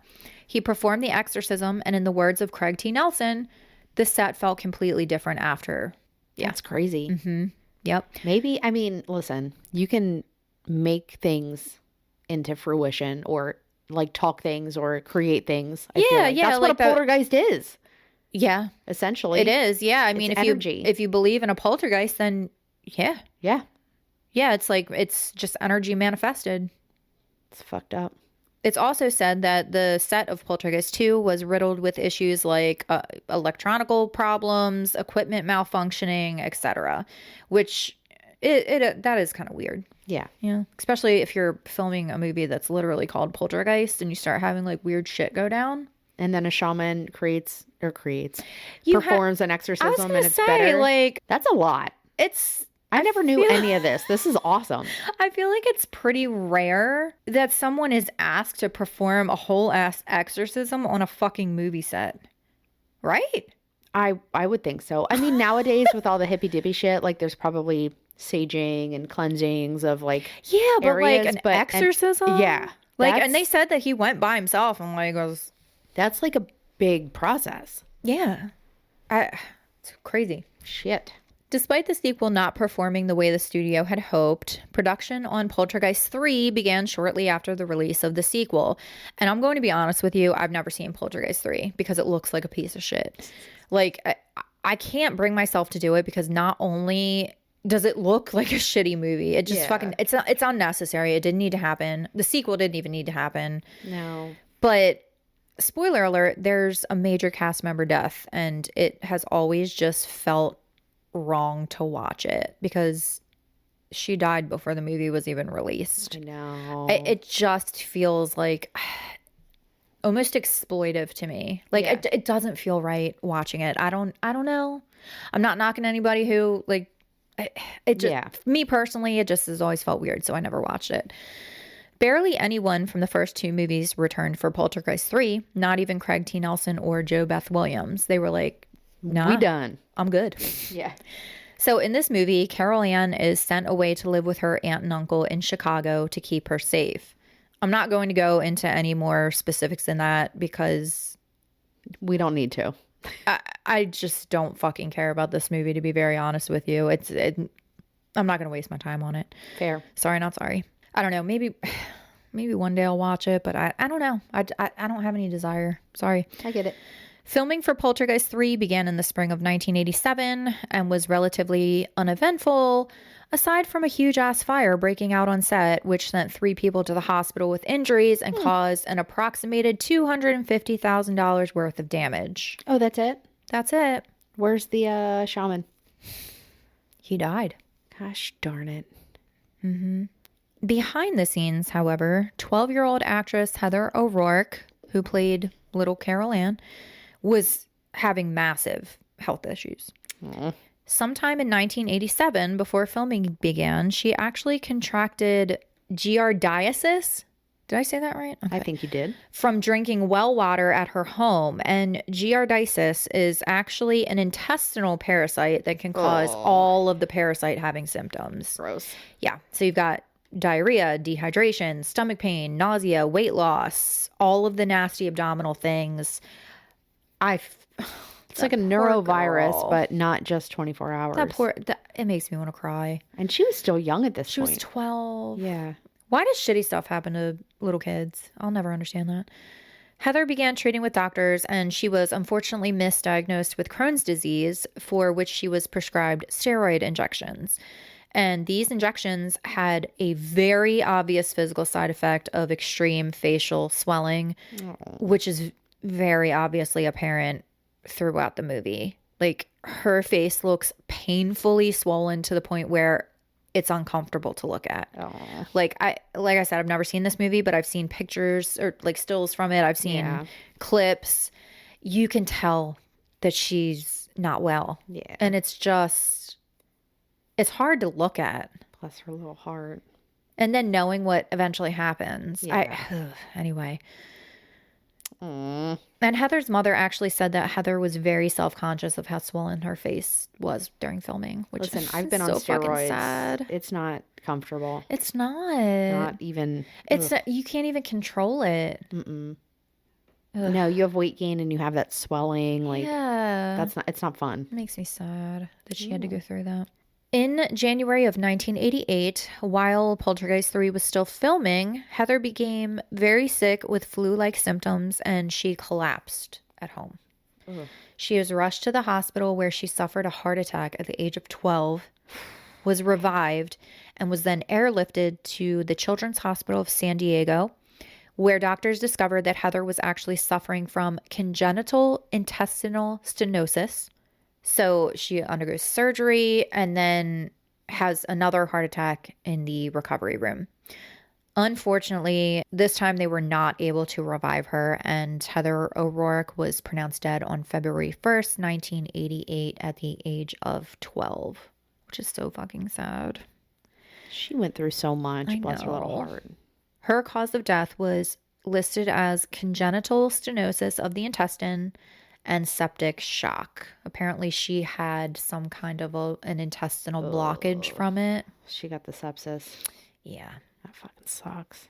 He performed the exorcism, and in the words of Craig T. Nelson, the set felt completely different after. Yeah. That's crazy. Mm-hmm. Yep. Maybe, I mean, listen, you can make things into fruition or like talk things or create things. I feel like. That's what a poltergeist is. Yeah, essentially it is. Yeah, I mean, if you believe in a poltergeist, then yeah, it's like it's just energy manifested. It's fucked up. It's also said that the set of Poltergeist 2 was riddled with issues like electronical problems, equipment malfunctioning, etc., which that is kind of weird. Yeah, especially if you're filming a movie that's literally called Poltergeist and you start having like weird shit go down. And then a shaman performs an exorcism, and it's better. Like, that's a lot. I never knew any of this. This is awesome. I feel like it's pretty rare that someone is asked to perform a whole ass exorcism on a fucking movie set. Right? I would think so. I mean, nowadays with all the hippy dippy shit, like there's probably saging and cleansings of like but areas, like an exorcism. Yeah, like, and they said that he went by himself and like goes. That's like a big process. Yeah, it's crazy. Shit. Despite the sequel not performing the way the studio had hoped, production on Poltergeist 3 began shortly after the release of the sequel. And I'm going to be honest with you, I've never seen Poltergeist 3 because it looks like a piece of shit. Like, I can't bring myself to do it because not only does it look like a shitty movie, it just it's unnecessary. It didn't need to happen. The sequel didn't even need to happen. No. But spoiler alert, there's a major cast member death, and it has always just felt wrong to watch it because she died before the movie was even released. I know. It just feels like almost exploitive to me. Like it doesn't feel right watching it. I don't know. I'm not knocking anybody who like it just me personally, it just has always felt weird, so I never watched it. Barely anyone from the first two movies returned for Poltergeist 3, not even Craig T. Nelson or Jo Beth Williams. They were like, nah, we done. I'm good. Yeah. So in this movie, Carol Ann is sent away to live with her aunt and uncle in Chicago to keep her safe. I'm not going to go into any more specifics than that because we don't need to. I just don't fucking care about this movie, to be very honest with you. I'm not going to waste my time on it. Fair. Sorry, not sorry. I don't know. Maybe one day I'll watch it, but I don't know. I don't have any desire. Sorry. I get it. Filming for Poltergeist 3 began in the spring of 1987 and was relatively uneventful, aside from a huge-ass fire breaking out on set, which sent 3 people to the hospital with injuries and caused an approximated $250,000 worth of damage. Oh, that's it? That's it. Where's the shaman? He died. Gosh darn it. Mm-hmm. Behind the scenes, however, 12-year-old actress Heather O'Rourke, who played little Carol Ann, was having massive health issues. Aww. Sometime in 1987, before filming began, she actually contracted giardiasis. Did I say that right? Okay. I think you did. From drinking well water at her home. And giardiasis is actually an intestinal parasite that can cause all of the parasite having symptoms. Gross. Yeah. So you've got diarrhea, dehydration, stomach pain, nausea, weight loss, all of the nasty abdominal things. It's like a neurovirus, but not just 24 hours. It makes me want to cry. And she was still young at this point. She was 12. Yeah. Why does shitty stuff happen to little kids? I'll never understand that. Heather began treating with doctors, and she was unfortunately misdiagnosed with Crohn's disease, for which she was prescribed steroid injections. And these injections had a very obvious physical side effect of extreme facial swelling, which is very obviously apparent throughout the movie. Like, her face looks painfully swollen to the point where it's uncomfortable to look at. Like I said, I've never seen this movie, but I've seen pictures or like stills from it. I've seen clips. You can tell that she's not well. Yeah. And it's hard to look at. Plus her little heart. And then knowing what eventually happens. Yeah. Anyway. And Heather's mother actually said that Heather was very self-conscious of how swollen her face was during filming. Which I've been on steroids. Fucking sad. It's not comfortable. It's not. Not even. You can't even control it. No, you have weight gain and you have that swelling. Like, it's not fun. It makes me sad that she had to go through that. In January of 1988, while Poltergeist 3 was still filming, Heather became very sick with flu-like symptoms and she collapsed at home. She was rushed to the hospital where she suffered a heart attack at the age of 12, was revived, and was then airlifted to the Children's Hospital of San Diego, where doctors discovered that Heather was actually suffering from congenital intestinal stenosis. So she undergoes surgery and then has another heart attack in the recovery room. Unfortunately, this time they were not able to revive her, and Heather O'Rourke was pronounced dead on February 1st, 1988 at the age of 12, which is so fucking sad. She went through so much. Bless her little heart. Her cause of death was listed as congenital stenosis of the intestine, and septic shock. Apparently, she had some kind of an intestinal blockage from it. She got the sepsis. Yeah. That fucking sucks.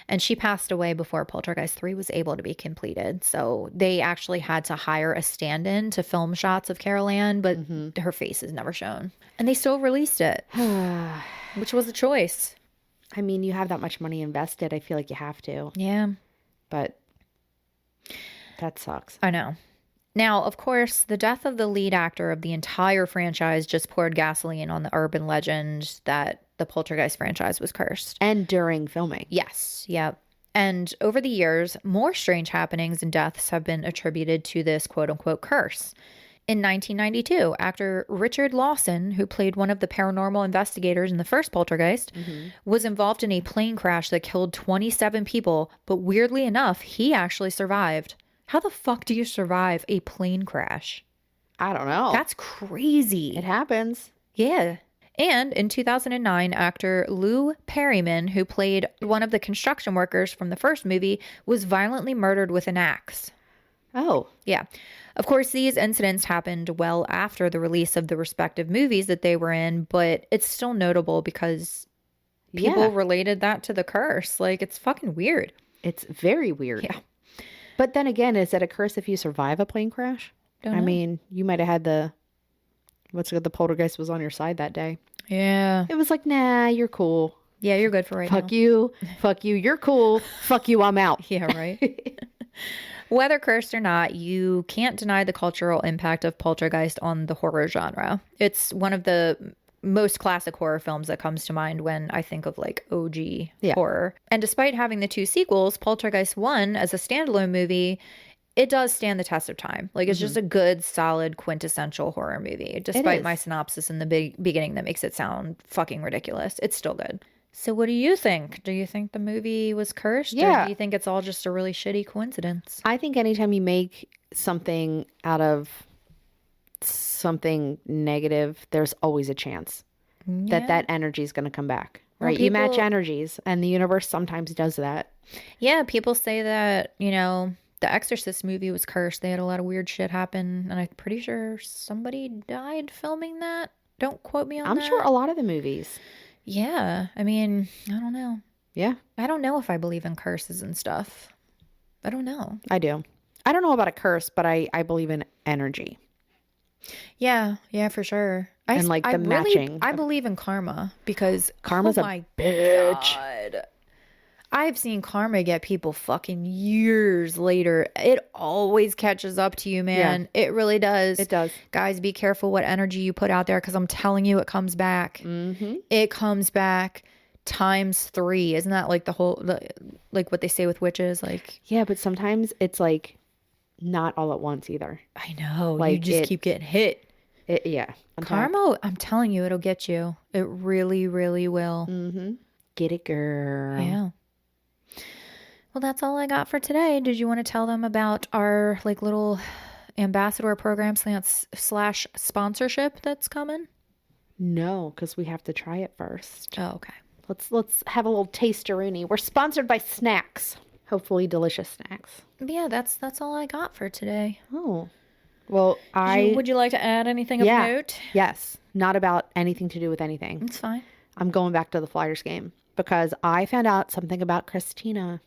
And she passed away before Poltergeist 3 was able to be completed. So they actually had to hire a stand-in to film shots of Carol Ann, but her face is never shown. And they still released it, which was a choice. I mean, you have that much money invested. I feel like you have to. Yeah. But that sucks. I know. Now, of course, the death of the lead actor of the entire franchise just poured gasoline on the urban legend that the Poltergeist franchise was cursed. And during filming. Yes. Yep. And over the years, more strange happenings and deaths have been attributed to this quote-unquote curse. In 1992, actor Richard Lawson, who played one of the paranormal investigators in the first Poltergeist, was involved in a plane crash that killed 27 people, but weirdly enough, he actually survived. How the fuck do you survive a plane crash? I don't know. That's crazy. It happens. Yeah. And in 2009, actor Lou Perryman, who played one of the construction workers from the first movie, was violently murdered with an axe. Oh. Yeah. Of course, these incidents happened well after the release of the respective movies that they were in, but it's still notable because people related that to the curse. Like, it's fucking weird. It's very weird. Yeah. But then again, is it a curse if you survive a plane crash? Don't know. Mean, you might have had the poltergeist was on your side that day. Yeah. It was like, nah, you're cool. Yeah, you're good for right now. Fuck you. Fuck you. You're cool. Fuck you. I'm out. Yeah, right. Whether cursed or not, you can't deny the cultural impact of Poltergeist on the horror genre. It's one of the most classic horror films that comes to mind when I think of like OG horror. And despite having the 2 sequels, Poltergeist 1 as a standalone movie, it does stand the test of time. Like, it's just a good, solid, quintessential horror movie. Despite my synopsis in the beginning that makes it sound fucking ridiculous, it's still good. So what do you think? Do you think the movie was cursed? Yeah. Or do you think it's all just a really shitty coincidence? I think anytime you make something out of something negative, there's always a chance that energy is going to come back. Right? You match energies, and the universe sometimes does that. Yeah, people say that, you know, the Exorcist movie was cursed. They had a lot of weird shit happen, and I'm pretty sure somebody died filming that. Don't quote me on that. I'm sure a lot of the movies. Yeah. I mean, I don't know. Yeah. I don't know if I believe in curses and stuff. I don't know. I do. I don't know about a curse, but I believe in energy. Yeah. Yeah, for sure. And like the matching. I believe in karma because karma's a bitch. God. I've seen karma get people fucking years later. It always catches up to you, man. Yeah. It really does. It does. Guys, be careful what energy you put out there because I'm telling you, it comes back. Mm-hmm. It comes back times 3. Isn't that like like what they say with witches? Like, yeah, but sometimes it's like not all at once either. I know. Like, you just keep getting hit. Yeah. Karma, I'm telling you, it'll get you. It really, really will. Mm-hmm. Get it, girl. Yeah. Well, that's all I got for today. Did you want to tell them about our like little ambassador program slash sponsorship that's coming? No, because we have to try it first. Oh, okay. Let's have a little taste-a-rooney. We're sponsored by snacks. Hopefully delicious snacks. Yeah, that's all I got for today. Oh. Well, would you like to add anything of note? Yes. Not about anything to do with anything. It's fine. I'm going back to the Flyers game because I found out something about Christina.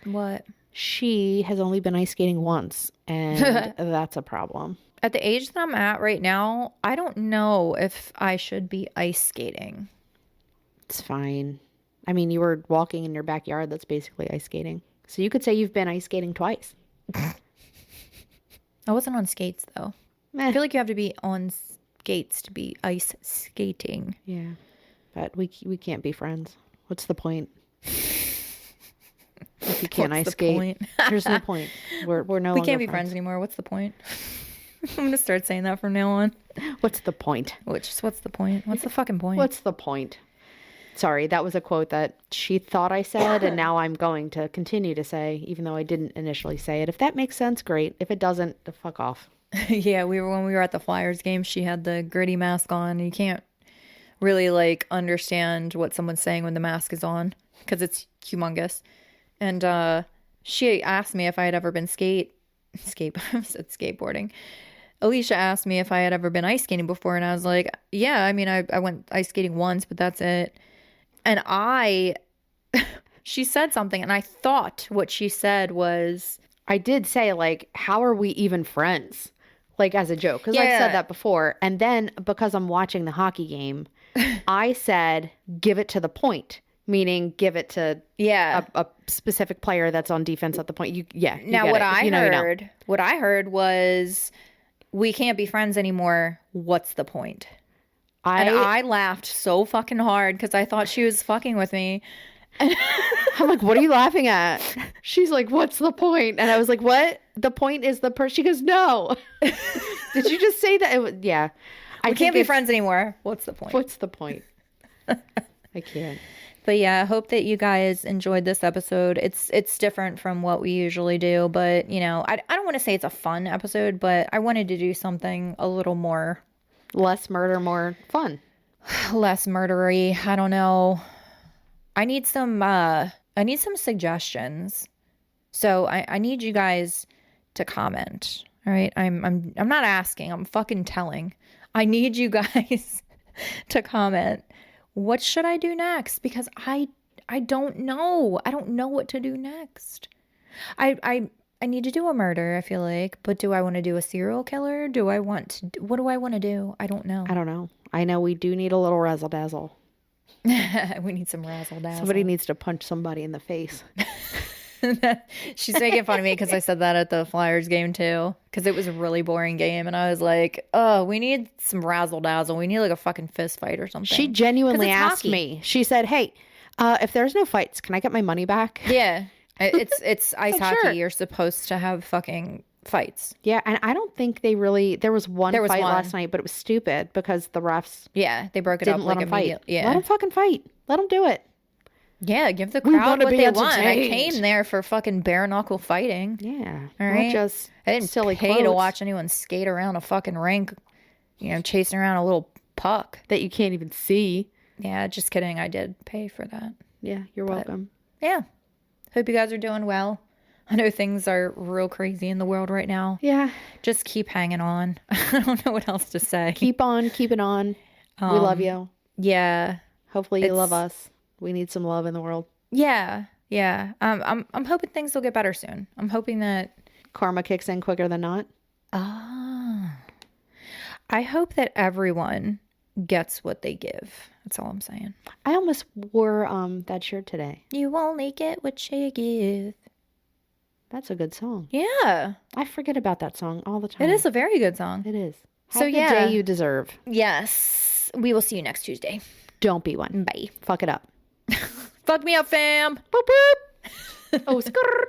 What? She has only been ice skating once, and that's a problem. At the age that I'm at right now, I don't know if I should be ice skating. It's fine. I mean, you were walking in your backyard. That's basically ice skating. So you could say you've been ice skating twice. I wasn't on skates, though. I feel like you have to be on skates to be ice skating. Yeah. But we can't be friends. What's the point? If you can't ice skate, there's no point. We're no longer We can't be friends anymore. What's the point? I'm going to start saying that from now on. What's the point? What's the point? What's the fucking point? What's the point? Sorry, that was a quote that she thought I said, and now I'm going to continue to say, even though I didn't initially say it. If that makes sense, great. If it doesn't, fuck off. Yeah, when we were at the Flyers game, she had the gritty mask on. You can't really like understand what someone's saying when the mask is on because it's humongous. And she asked me if I had ever been I said skateboarding. Alicia asked me if I had ever been ice skating before, and I was like, yeah, I mean, I went ice skating once, but that's it. And she said something, and I thought what she said was, I did say, like, how are we even friends? Like, as a joke, because I've said that before. And then, because I'm watching the hockey game, I said, give it to the point. Meaning, give it to a specific player that's on defense at the point. Now, what I heard was, we can't be friends anymore. What's the point? And I laughed so fucking hard because I thought she was fucking with me. I'm like, what are you laughing at? She's like, what's the point? And I was like, what? The point is the person. She goes, no. Did you just say that? We can't be friends anymore. What's the point? What's the point? I can't. But yeah, I hope that you guys enjoyed this episode. It's different from what we usually do, but you know, I don't want to say it's a fun episode, but I wanted to do something a little more less murder, more fun. Less murdery. I don't know. I need some suggestions. So I need you guys to comment. All right? I'm not asking, I'm fucking telling. I need you guys to comment. What should I do next? Because I don't know. I don't know what to do next. I need to do a murder, I feel like. But do I want to do a serial killer? What do I want to do? I don't know. I don't know. I know we do need a little razzle dazzle. We need some razzle dazzle. Somebody needs to punch somebody in the face. She's making fun of me because I said that at the Flyers game too. Because it was a really boring game, and I was like, "Oh, we need some razzle dazzle. We need like a fucking fist fight or something." She genuinely asked me. She said, "Hey, if there's no fights, can I get my money back?" Yeah, it's ice hockey. Sure. You're supposed to have fucking fights. Yeah, and I don't think they really. There was one fight last night, but it was stupid because the refs. Yeah, they broke it up. Let them fight. Yeah, let them fucking fight. Let them do it. Yeah, give the crowd what they want. I came there for fucking bare knuckle fighting. Yeah. All right. I didn't pay to watch anyone skate around a fucking rink, chasing around a little puck that you can't even see. Yeah, just kidding. I did pay for that. Yeah, you're welcome. Yeah. Hope you guys are doing well. I know things are real crazy in the world right now. Yeah. Just keep hanging on. I don't know what else to say. Keep on keeping on. We love you. Yeah. Hopefully you love us. We need some love in the world. Yeah. Yeah. I'm hoping things will get better soon. I'm hoping that karma kicks in quicker than not. I hope that everyone gets what they give. That's all I'm saying. I almost wore that shirt today. You only get what you give. That's a good song. Yeah. I forget about that song all the time. It is a very good song. It is. Have the day you deserve. Yes. We will see you next Tuesday. Don't be one. Bye. Fuck it up. Fuck me up, fam. Boop, boop. Oh, skrrr.